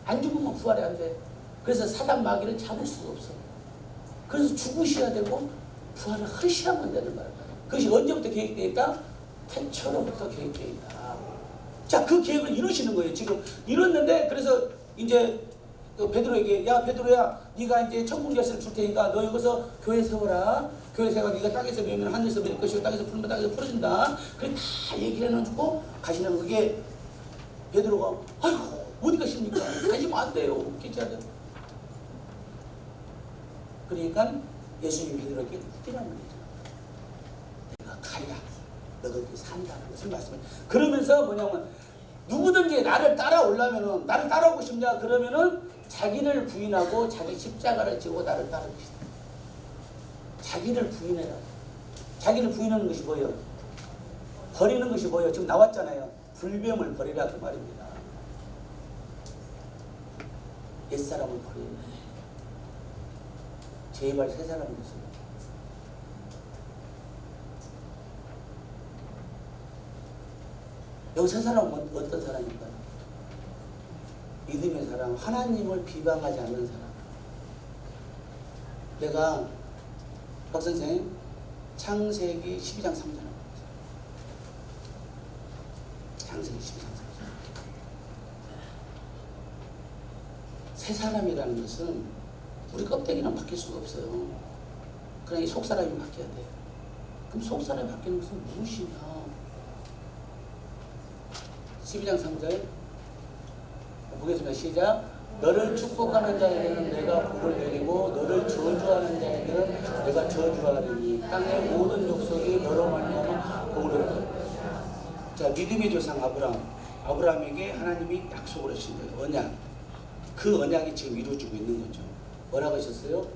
안 죽으면 부활이 안 돼. 그래서 사단 마귀를 잡을 수가 없어. 그래서 죽으셔야 되고 부활을 하셔야만 되는 거야. 그것이 언제부터 계획되어 있다? 태초로부터 계획되어 있다. 자, 그 계획을 이루시는 거예요. 지금 이뤘는데, 그래서 이제 베드로에게, 야 베드로야, 네가 이제 천국 열쇠를 줄 테니까 너 여기서 교회 세워라. 교회 세워. 네가 땅에서 메면 하늘에서 멜 것이고 땅에서 풀면 땅에서 풀어준다. 그래 다 얘기를 해놓고 가시는 그게 베드로가 아이고 어디 가십니까? 가시면 안 돼요. 괜찮아요. 그러니까 예수님 베드로에게 뛰라는 거죠. 내가 가야 너가 이렇게 산다는 것을 말씀해. 그러면서 뭐냐면 누구든지 나를 따라오려면은, 나를 따라오고 싶냐 그러면은 자기를 부인하고 자기 십자가를 지고 나를 따르시다. 자기를 부인해라. 자기를 부인하는 것이 뭐예요? 버리는 것이 뭐예요? 지금 나왔잖아요. 불뱀을 버리라 그 말입니다. 옛사람을 버리는 거예요. 제발 새 사람이 됐어요. 여기 새 사람은 어떤 사람인가요? 믿음의 사람, 하나님을 비방하지 않는 사람. 내가 박선생 창세기 12장 3절 창세기 12장 3절. 새 사람이라는 것은 우리 껍데기는 바뀔 수가 없어요. 그냥 이 속사람이 바뀌어야 돼요. 그럼 속사람이 바뀌는 것은 무엇이냐? 12장 3절 보겠습니다. 시작. 너를 축복하는 자에게는 내가 복을 내리고 너를 저주하는 자에게는 내가 저주하리니 땅의 모든 족속이 너로 말미암아 복을 얻으리라. 자, 믿음의 조상 아브라함에게 하나님이 약속을 하신 거예요. 언약. 그 언약이 지금 이루어지고 있는 거죠. 뭐라고 하셨어요?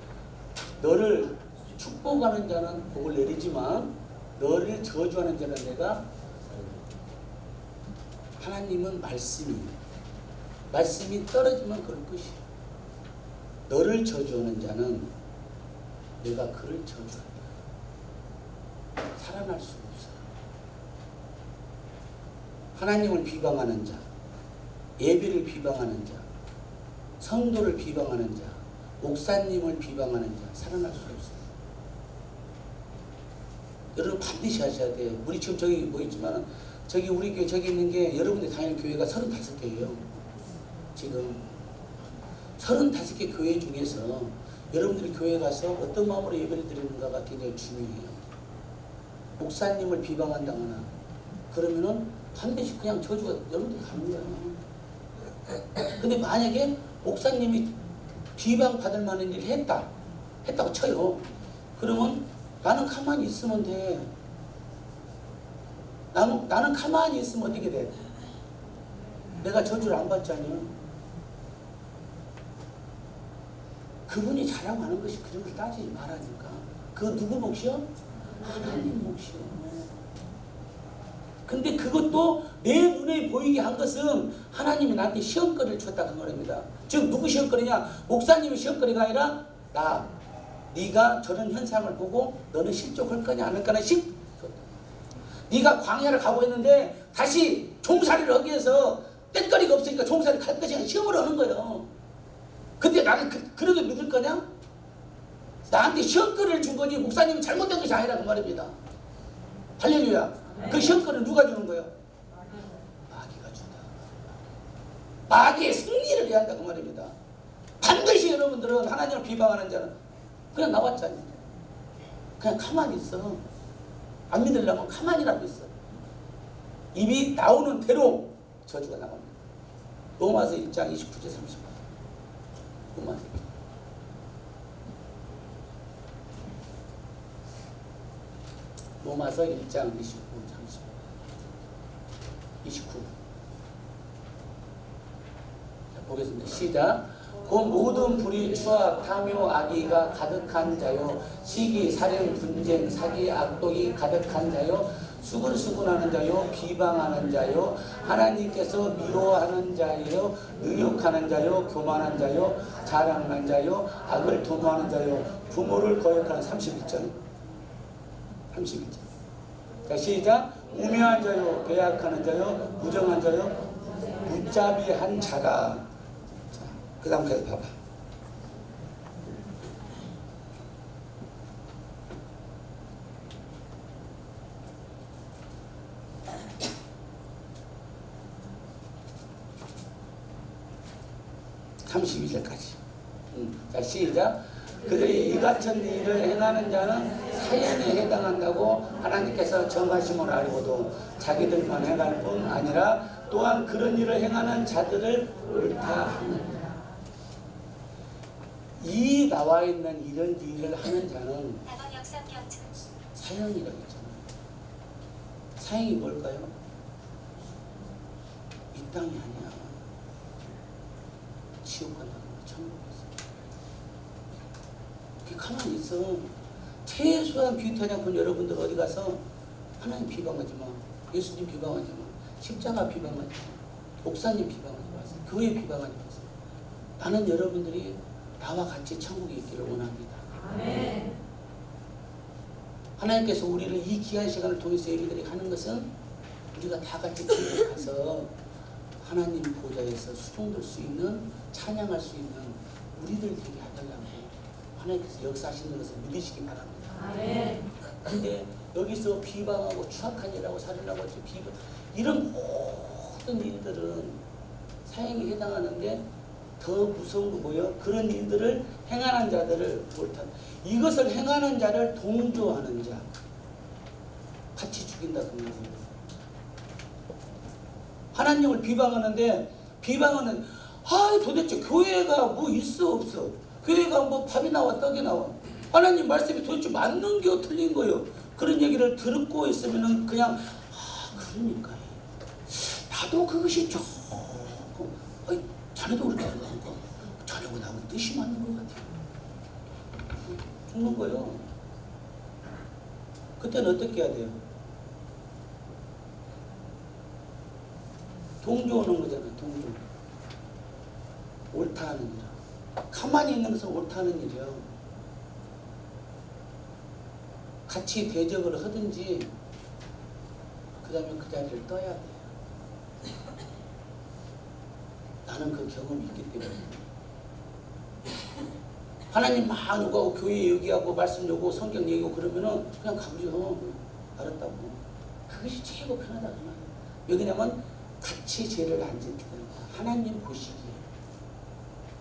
너를 축복하는 자는 복을 내리지만 너를 저주하는 자는 내가, 하나님은 말씀이 떨어지면 그럴 것이야. 너를 저주하는 자는 내가 그를 저주한다. 살아날 수가 없어. 하나님을 비방하는 자, 예배를 비방하는 자, 성도를 비방하는 자, 목사님을 비방하는 자, 살아날 수 없어요. 여러분 반드시 하셔야 돼요. 우리 지금 저기 뭐 있지만 저기 우리 교회 저기 있는 게 여러분들 다니는 교회가 35개예요. 지금 35개 교회 중에서 여러분들이 교회 가서 어떤 마음으로 예배를 드리는가가 굉장히 중요해요. 목사님을 비방한다거나 그러면은 반드시 그냥 저주가 여러분들이 가는 거예요. 근데 만약에 목사님이 비방받을 만한 일을 했다고 쳐요. 그러면 나는 가만히 있으면 돼. 나는 가만히 있으면 어떻게 돼? 내가 저주를 안 받잖아요. 그분이 잘하고 하는 것이 그런 걸 따지지 말라니까. 그거 누구 몫이요? 하나님 몫이요. 근데 그것도 내 눈에 보이게 한 것은 하나님이 나한테 시험거리를 줬다 그 말입니다. 즉 누구 시험거리냐? 목사님의 시험거리가 아니라 네가 저런 현상을 보고 너는 실족할 거냐 안 할 거냐 네가 광야를 가고 있는데 다시 종살이를 하기 위해서 뗄거리가 없으니까 종살이 갈 것이냐 시험을 하는 거예요. 근데 나는 그래도 믿을 거냐? 나한테 시험거리를 준 거지 목사님이 잘못된 것이 아니라 그 말입니다. 할렐루야. 그 시험거리는 누가 주는 거예요? 마귀가 준다. 마귀의 승리를 해야 한다 그 말입니다. 반드시 여러분들은 하나님을 비방하는 자는 그냥 나왔잖아요. 그냥 가만히 있어. 안 믿으려면 가만히라도 있어. 입이 나오는 대로 저주가 나갑니다. 로마서 1장 29절 30절. 로마서 1장 29. 자, 보겠습니다. 시작. 그 모든 불의, 추악, 탐욕, 악의가 가득한 자요, 시기, 살인, 분쟁, 사기, 악독이 가득한 자요, 수근수근하는 자요, 비방하는 자요, 하나님께서 미워하는 자요, 능욕하는 자요, 교만한 자요, 자랑하는 자요, 악을 도모하는 자요, 부모를 거역하는 31절. 자, 시작. 우매한 자요, 배약하는 자요, 무정한 자요, 무자비한 자라. 그 다음까지 봐봐. 자, 시작. 그들이 이 같은 일을 행하는 자는 사형에 해당한다고 하나님께서 정하심을 알고도 자기들만 행할 뿐 아니라 또한 그런 일을 행하는 자들을 옳다 하느니라. 이 나와 있는 이런 일을 하는 자는 사형이라고 했잖아요. 사형이 뭘까요? 이 땅이 아니야. 지옥 간다는 거, 천국에서. 가만히 있어. 최소한 비탄약분 여러분들 어디 가서 하나님 비방하지 마. 예수님 비방하지 마. 십자가 비방하지 마. 목사님 비방하지 마세요. 교회 비방하지 마세요. 나는 여러분들이 나와 같이 천국에 있기를 원합니다. 아멘. 하나님께서 우리를 이 귀한 시간을 통해서 예배들이 하는 것은 우리가 다 같이 교회에 가서 하나님 보좌에서 수종될 수 있는, 찬양할 수 있는 우리들 되게 해달라고 하나님께서 역사하시는 것을 믿으시기 바랍니다. 아멘. 근데 여기서 비방하고 추악한 일하고 살인하고 비방, 이런 모든 일들은 사형에 해당하는데 더 무서운 거 뭐예요? 그런 일들을 행하는 자들을 옳다. 이것을 행하는 자를 동조하는 자. 죽인다 그 말이에요. 하나님을 비방하는데 비방하는 도대체 교회가 뭐 있어 없어? 교회가 뭐 밥이 나와 떡이 나와? 하나님 말씀이 도대체 맞는 게 틀린 거예요. 그런 얘기를 듣고 있으면은 그냥 그러니까 나도 그것이 조금 자네도 그렇게 생각하고 자네하고 나하고 뜻이 맞는 것 같아요. 죽는 거예요. 그때는 어떻게 해야 돼요? 동조하는 거잖아요. 동조. 옳다 하는 일. 가만히 있는 것은 옳다 하는 일이에요. 같이 대적을 하든지 그 다음에 그 자리를 떠야 돼요. 나는 그 경험이 있기 때문에. 하나님 막 요구하고 교회 얘기하고 말씀 요구하고 성경 얘기하고 그러면은 그냥 가버려. 알았다고. 그것이 최고 편하다 그 말이에요. 왜냐면 같이 죄를 안 짓기 때문에 하나님 보시기에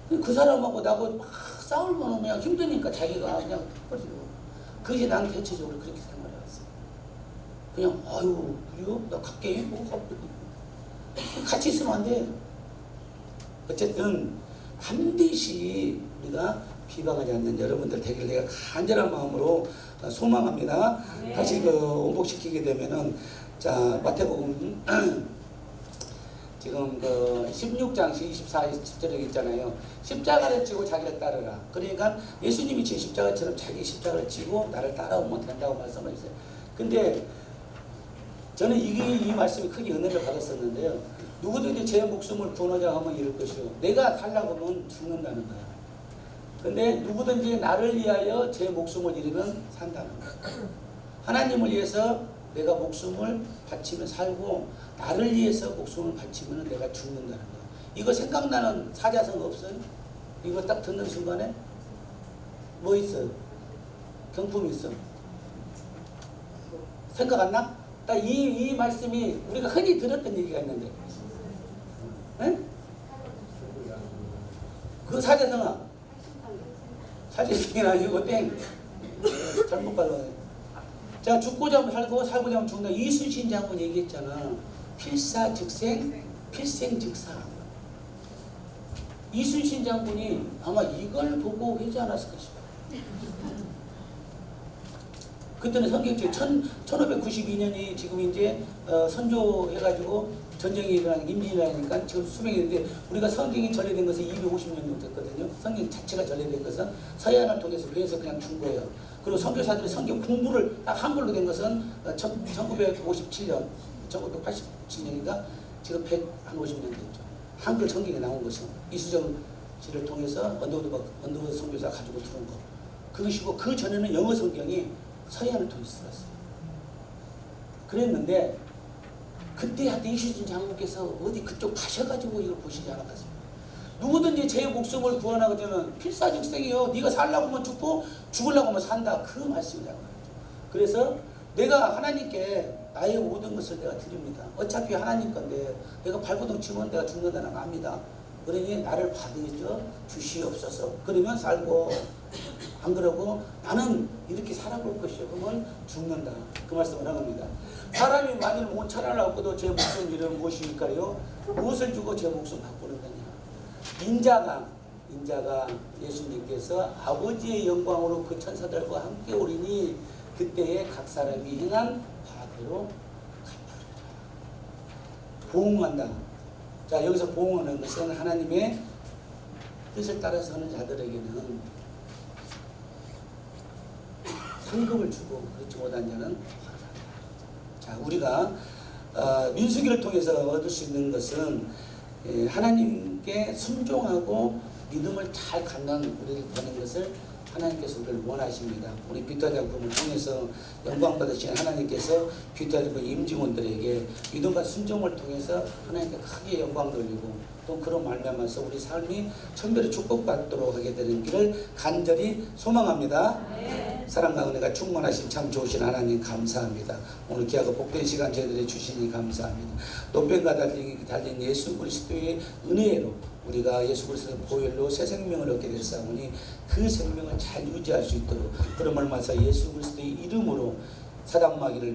그 사람하고 나하고 막 싸울면 그냥 힘드니까 자기가 그냥 버리고 그것이 난 대체적으로 그렇게 생활해왔어요. 그냥 그래요? 나 갈게. 뭐 가버리고 같이 있으면 안 돼. 어쨌든 반드시 우리가 비방하지 않는 여러분들 되기를 내가 간절한 마음으로 소망합니다. 네. 다시 원복시키게 되면은 자 마태복음 지금 16장 24, 10절에 있잖아요. 십자가를 지고 자기를 따르라. 그러니까 예수님이 제 십자가처럼 자기 십자가를 지고 나를 따라오면 된다고 말씀하셨어요. 근데 저는 이 말씀이 크게 은혜를 받았었는데요. 누구든지 제 목숨을 구원하자 하면 이럴 것이요. 내가 살라고 하면 죽는다는 거야. 근데 누구든지 나를 위하여 제 목숨을 잃으면 산다는 거야. 하나님을 위해서 내가 목숨을 바치면 살고 나를 위해서 목숨을 바치면 내가 죽는다는 거야. 이거 생각나는 사자성 없어요? 이거 딱 듣는 순간에 뭐 있어요? 경품이 있어. 생각 안 나? 딱 이 말씀이 우리가 흔히 들었던 얘기가 있는데 네? 그 사자성아 사자성이 아니고 땡 잘못 발라요. 자 죽고자 하면 살고 살고자 하면 죽는다. 이순신 장군 얘기했잖아. 필사즉생 필생즉사. 이순신 장군이 아마 이걸 보고 회지 않았을까 싶어요. 그때는 성경책 1592년이 지금 이제 선조해가지고 전쟁이 일어나니까 임진이라니까 지금 수명이 있는데 우리가 성경이 전래된 것은 250년 정도 됐거든요. 성경 자체가 전래된 것은 서양을 통해서 배워서 그냥 준 거예요. 그리고 선교사들이 성경 공부를 딱 한글로 된 것은 1957년, 1987년인가 지금 150년 됐죠. 한글 성경에 나온 것은 이수정 씨를 통해서 언더우드 선교사 가지고 들어온 거. 그것이고 그 전에는 영어 성경이 서양을 통해서 들었어요. 그랬는데 그때 하여튼 이수진 장군께서 어디 그쪽 가셔가지고 이걸 보시지 않았겠습니까? 누구든지 제 목숨을 구원하거든 필사즉생이요. 네가 살라고 하면 죽고 죽으려고 하면 산다. 그 말씀이라고 하죠. 그래서 내가 하나님께 나의 모든 것을 내가 드립니다. 어차피 하나님 건데 내가 발버둥 치면 내가 죽는다는 거 압니다. 그러니 나를 받으셔 주시옵소서. 그러면 살고 안 그러고 나는 이렇게 살아볼 것이요. 그러면 죽는다. 그 말씀을 한 겁니다. 사람이 만일 모차를 얻고도 제 목숨 잃으면 무엇일까요? 무엇을 주고 제 목숨 바꾸는 거냐. 인자가 예수님께서 아버지의 영광으로 그 천사들과 함께 오리니 그때에 각 사람이 행한 바대로 갚으리라. 보응한다. 자 여기서 보응하는 것은 하나님의 뜻을 따라서 하는 자들에게는 상급을 주고 그렇지 못한 자는 자 우리가 민수기를 통해서 얻을 수 있는 것은 하나님께 순종하고 믿음을 잘 갖는 우리를 되는 것을 하나님께서 우리를 원하십니다. 우리 뷰타작품을 통해서 영광 받으신 하나님께서 뷰타작품 임직원들에게 믿음과 순종을 통해서 하나님께 크게 영광 돌리고 또 그런 말미암아서 우리 삶이 천별의 축복받도록 하게 되는 길을 간절히 소망합니다. 네. 사랑과 은혜가 충만하신 참 좋으신 하나님 감사합니다. 오늘 귀하고 복된 시간 저희들이 주시니 감사합니다. 노뱀과 달린 예수 그리스도의 은혜로 우리가 예수 그리스도의 보혈로 새 생명을 얻게 됐사오니 그 생명을 잘 유지할 수 있도록 그런 말마서 예수 그리스도의 이름으로 사단마귀를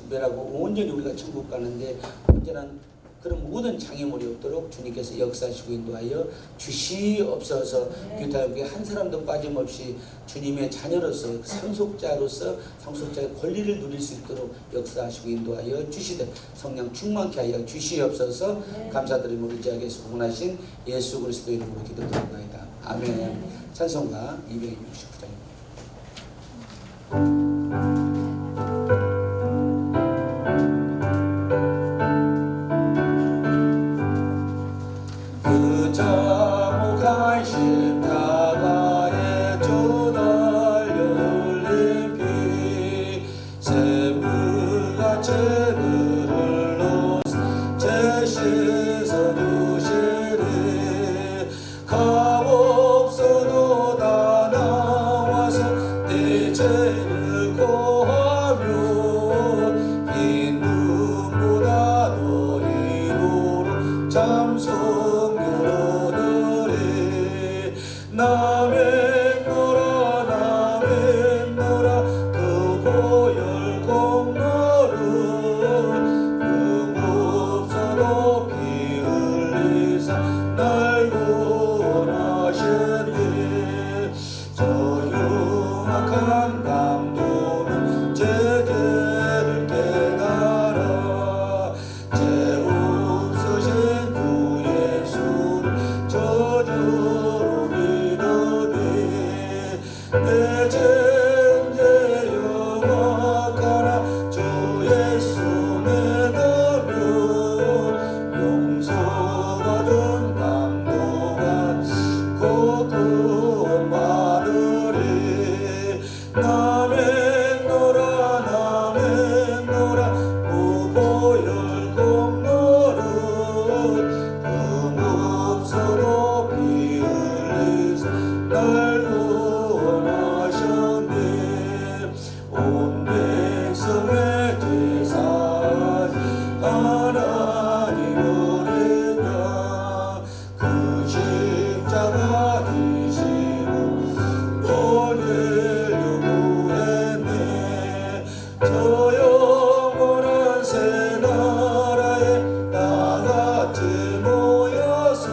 멸하고 온전히 우리가 천국 가는데 언제는 그런 모든 장애물이 없도록 주님께서 역사하시고 인도하여 주시옵소서. 교타협에 한 사람도 빠짐없이 주님의 자녀로서 상속자로서 상속자의 권리를 누릴 수 있도록 역사하시고 인도하여 주시되 성령 충만케 하여 주시옵소서. 감사드리며 의지하겠습니다. 원하신 예수 그리스도 이름으로 기도드립니다. 아멘. 찬송가 269장. 그 자목한 십자가에 주 달려 흘린 피 샘물같이 그를 놓사 제 씻어 주시리 값없어도 다 나와서 내 죄를 고하며 흰 눈보다 더 이노로 참소 나맨노라 그 보혈 공로를 없어도 피 흘리사 날 구원하셨네. 저 흉악한 감독은 제죄를 깨달아 죄 없으신 그 예수를 저주로 내 죄의 영악하나 주 예수 믿으며 용서받은 감동한 그 구원 받으리. 나맨노라 그 보혈 공로를 없어도 피 흘리사 날 온 백성의 제사장 하나님 우리가 그 십자가 지시고 오늘 요구했네. 저 영원한 새 나라에 다같이 모여서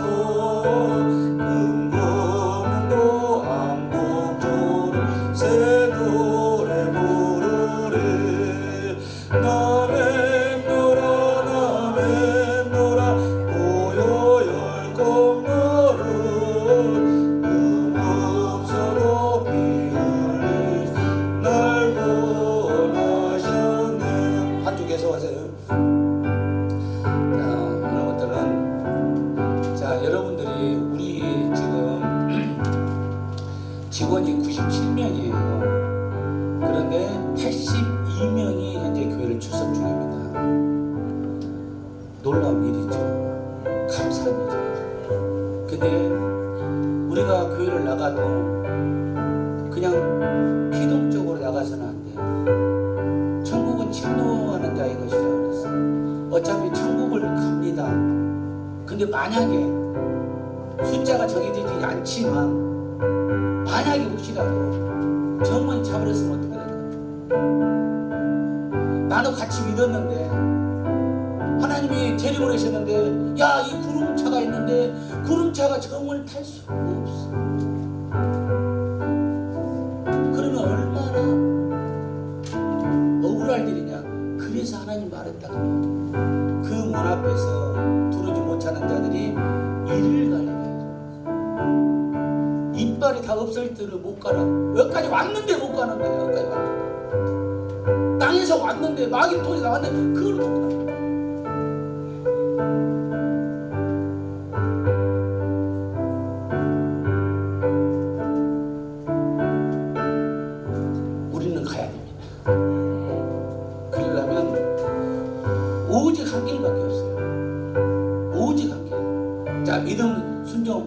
금고문고 안복조로 새 노래 부르리. 나맨노라 보혈 공로를 없어도 피 흘리사 날 구원하셨네. 한쪽에서 와세요. 여러분들이 우리 지금 직원이 97명이에요. 그런데 82명이 현재 교회를 출석 중입니다. 놀라운 일이죠. 감사한 일이죠. 근데 우리가 교회를 나가도 그냥 피동적으로 나가서는 안 돼요. 천국은 침노하는 자의 것이라고 그랬어요. 어차피 천국을 갑니다. 근데 만약에 숫자가 정해지지 않지만 만약에 혹시라도 정말 잡으랬으면 어떻게 될까요? 나도 같이 믿었는데 하나님이 데려보내셨는데 야, 이 구름차가 있는데 구름차가 정을 탈 수가 없어. 그러면 얼마나 억울할 일이냐. 그래서 하나님 말했다. 그 문 앞에서 두루지 못 찾는 자들이 이를 갈리게 이빨이 다 없을 때를 못 가라. 여기까지 왔는데 못 가는 거야. 여기까지 왔는데 땅에서 왔는데 마귀 통해 나왔는데 그걸 못 가는 거야. 우리는 가야 됩니다. 그러려면 오직 한 길밖에 없어요. 오직 한 길. 자, 믿음, 순종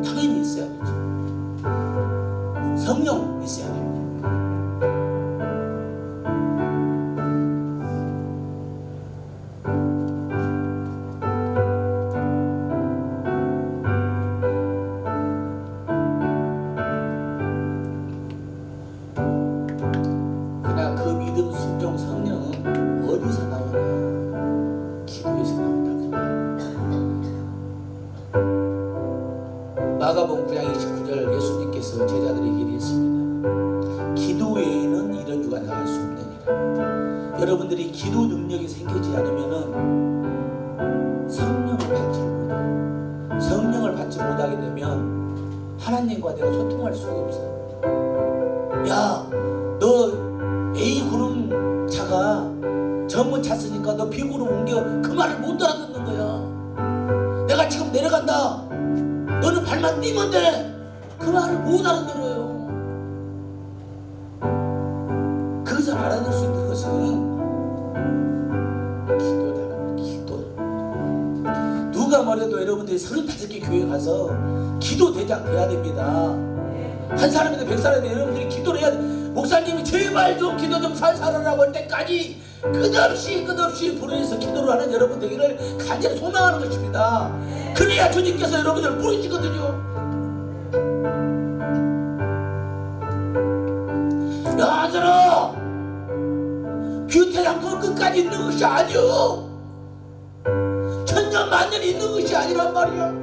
당연히 있어야겠죠. 성령 있어야 됩니다. 그러나 그 믿음, 순종, 마가복음 9장 29절 예수님께서 제자들에게 이르셨습니다. 기도 외에는 이런 주가 나갈 수 없느니라. 여러분들이 기도 능력이 생기지 않으면은 성령을 받지 못하게 되면 하나님과 내가 소통할 수가 없어. 야, 너 A 구름 차가 정문 찼으니까 너 B 구름 옮겨. 그 말을 못 알아듣는 거야. 내가 지금 내려간다. 너는 발만 띄면 돼. 그 말을 못 알아들어요. 그것을 알아들 수 있는 것은 기도. 누가 뭐래도 여러분들이 35개 교회 가서 기도 대장 돼야 됩니다. 한 사람이든 100사람이든 여러분들이 기도를 해야 돼. 목사님이 제발 좀 기도 좀 살살하라고 할 때까지 끝없이 부르짖어서 기도를 하는 여러분 되기를 간절히 소망하는 것입니다. 그래야 주님께서 여러분들을 부르시거든요. 야, 아들아, 규태양 그 끝까지 있는 것이 아니오. 천년 만년이 있는 것이 아니란 말이야.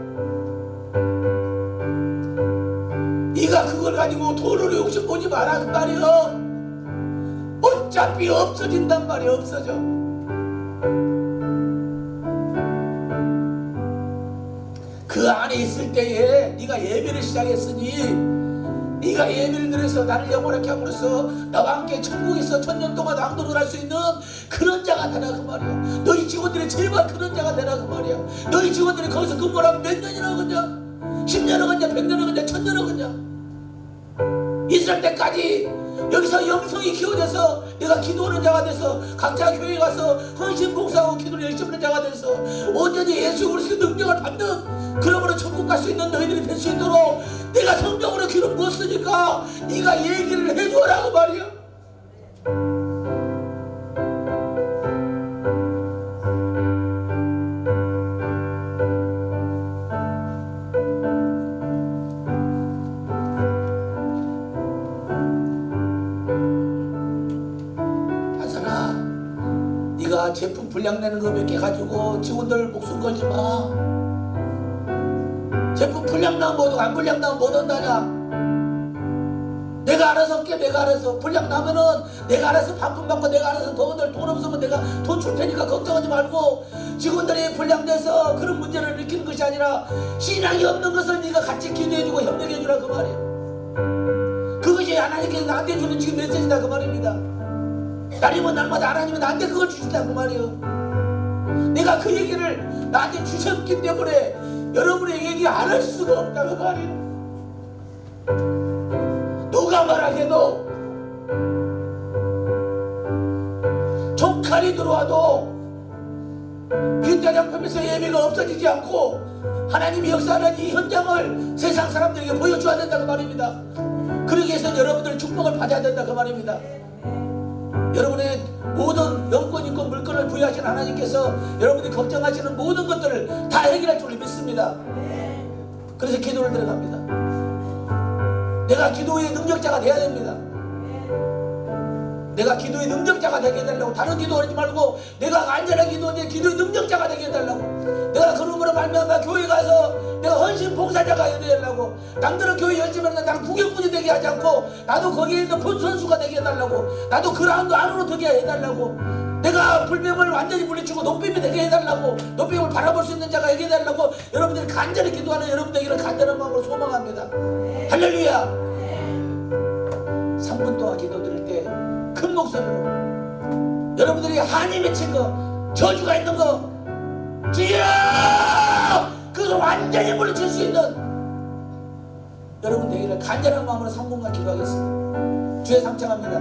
네가 그걸 가지고 돈으로 욕심 보지 말라는 말이야. 어차피 없어진단 말이야. 없어져. 그 안에 있을 때에 네가 예배를 시작했으니, 네가 예배를 드려서 나를 영원하게 함으로써 나와 함께 천국에서 천년 동안 왕도를 할 수 있는 그런 자가 되라 그 말이야. 너희 직원들이 제발 그런 자가 되라 그 말이야. 너희 직원들이 거기서 근무를 하면 몇 년이나 하겠냐? 10년 하겠냐? 100년 하겠냐? 1000년 하겠냐? 있을 때까지 여기서 영성이 키워져서 내가 기도하는 자가 돼서 각자 교회에 가서 헌신 봉사하고 기도를 열심히 하는 자가 돼서 온전히 예수 그리스도의 능력을 받는, 그러므로 천국 갈 수 있는 너희들이 될 수 있도록 내가 성경으로 기름 부었으니까 네가 얘기를 해줘라고 말이야. 네가 제품 분량 내는 거 몇 개 가지고 직원들 목숨 걸지 마. 제품 분량 나면 뭐든 안 분량 나면 뭐 한다냐. 내가 알아서 할게. 내가 알아서 분량 나면은 내가 알아서 반품 받고 내가 알아서 너희들 돈 없으면 내가 돈 줄 테니까 걱정하지 말고. 직원들이 분량 내서 그런 문제를 일으키는 것이 아니라 신앙이 없는 것을 네가 같이 기도해주고 협력해주라 그 말이야. 그것이 하나님께서 나한테 주는 지금 메시지다 그 말입니다. 날이면 날마다 하나님은 나한테 그걸 주신다고 말이요. 내가 그 얘기를 나한테 주셨기 때문에 여러분의 얘기 안 할 수가 없다고 말이요. 누가 말하게도 종칼이 들어와도 빈자장품에서 예배가 없어지지 않고 하나님이 역사하는 이 현장을 세상 사람들에게 보여줘야 된다고 말입니다. 그러기 위해서 여러분들의 축복을 받아야 된다고 말입니다. 여러분의 모든 영권, 인권, 물건을 부여하신 하나님께서 여러분이 걱정하시는 모든 것들을 다 해결할 줄 믿습니다. 그래서 기도를 들어갑니다. 내가 기도의 능력자가 돼야 됩니다. 내가 기도의 능력자가 되게 해달라고. 다른 기도하지 말고 내가 안전하게 기도하는데 기도의 능력자가 되게 해달라고. 내가 그놈으로 말미암아 교회 가서 내가 헌신 봉사자가 해달라고. 남들은 교회 열심히 하는데 난 구경꾼이 되게 하지 않고 나도 거기에 있는 본 선수가 되게 해달라고. 나도 그라운드 안으로 되게 해달라고. 내가 불뱀을 완전히 물리치고 노뱀이 되게 해달라고. 노뱀을 바라볼 수 있는 자가 되게 해달라고. 여러분들이 간절히 기도하는 여러분들에게는 간절한 마음으로 소망합니다. 할렐루야. 3분 동안 기도 드릴 때 큰 목소리로 여러분들이 한이 맺힌 거, 저주가 있는 거, 주여! 그것을 완전히 물리칠 수 있는 여러분 되기를 간절한 마음으로 3분간 기도하겠습니다. 주의 상창합니다.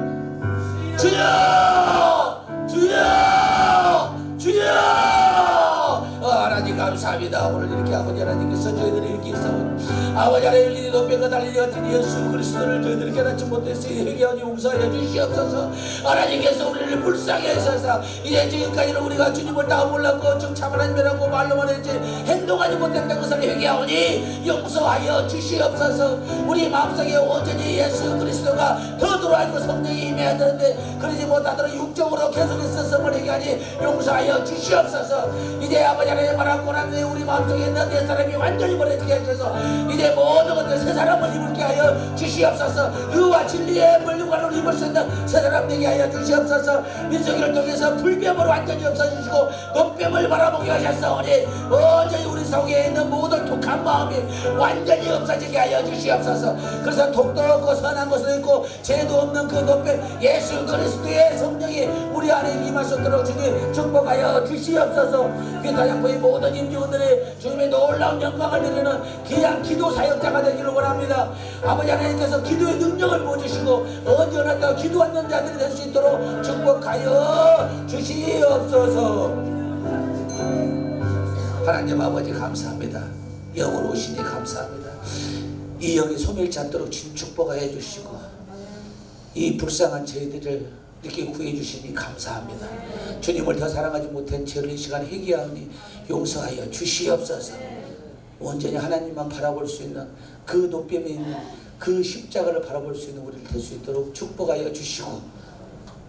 주여! 주여! 주여! 하나님 감사합니다. 오늘 이렇게 아버지 하나님께서 저희들이 이렇게 있사오니 아버지 하나님 이 높이가 달리지 같은 예수 그리스도를 저희들이 깨닫지 못했으니 회개하니 용서하여 주시옵소서. 하나님께서 우리를 불쌍히 하셔서 이제 지금까지는 우리가 주님을 다 몰랐고 정참 하나님이라고 말로만 했지 행동하지 못했던 것을 회개하오니 용서하여 주시옵소서. 우리 마음속에 온전히 예수 그리스도가 더 들어알고 성령이 임해야 되는데 그러지 못하도록 육적으로 계속해서 성을 회개하니 용서하여 주시옵소서. 이제 아버지 하나님 말하고 사람 중에 우리 마음속에 있는 내 사람이 완전히 버려지게 하셔서 이제 모든 것들 새 사람을 입을게 하여 주시옵소서. 의와 진리의 물류관을 입을 수 있는 새 사람 되게 하여 주시옵소서. 민수기를 통해서 불뱀을 완전히 없어주시고 노뱀을 바라보게 하셨사오니 온전히 우리 속에 있는 모든 독한 마음이 완전히 없어지게 하여 주시옵소서. 그래서 독도 없고 선한 것은 있고 죄도 없는 그 노뱀 예수 그리스도의 성령이 우리 안에 임할 수 있도록 주님 축복하여 주시옵소서. 귀타장포의 모든 임직원들의 주님의 놀라운 영광을 드리는 귀한 기도 사역자가 되기를 원합니다. 아버지 하나님께서 기도의 능력을 부어주시고 언제나 또 기도하는 자들이 될 수 있도록 축복하여 주시옵소서. 하나님 아버지 감사합니다. 영으로 오시니 감사합니다. 이 영이 소멸치 않도록 주님 축복하여 주시고 이 불쌍한 저희들을 이렇게 구해 주시니 감사합니다. 주님을 더 사랑하지 못한 죄를 이 시간에 회개하오니 용서하여 주시옵소서. 온전히 하나님만 바라볼 수 있는 그 높임에 있는 그 십자가를 바라볼 수 있는 우리를 될 수 있도록 축복하여 주시고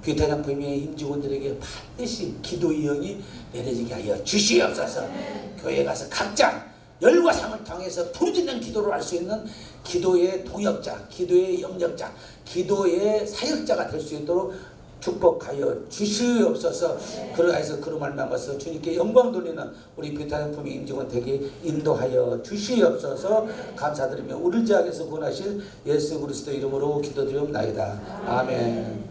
귀타장포의 임직원들에게 반드시 기도의 영이 내려지게 하여 주시옵소서. 교회 가서 각자 열과 상을 통해서 부르짖는 기도를 할 수 있는 기도의 동역자, 기도의 영역자, 기도의 사역자가 될 수 있도록 축복하여 주시옵소서. 그러하여서 그로 말미암아서 주님께 영광 돌리는 우리 귀타장포의 임직원 되게 인도하여 주시옵소서. 감사드리며 우리를 죄악에서 구원하실 예수 그리스도 이름으로 기도드리옵나이다. 아멘.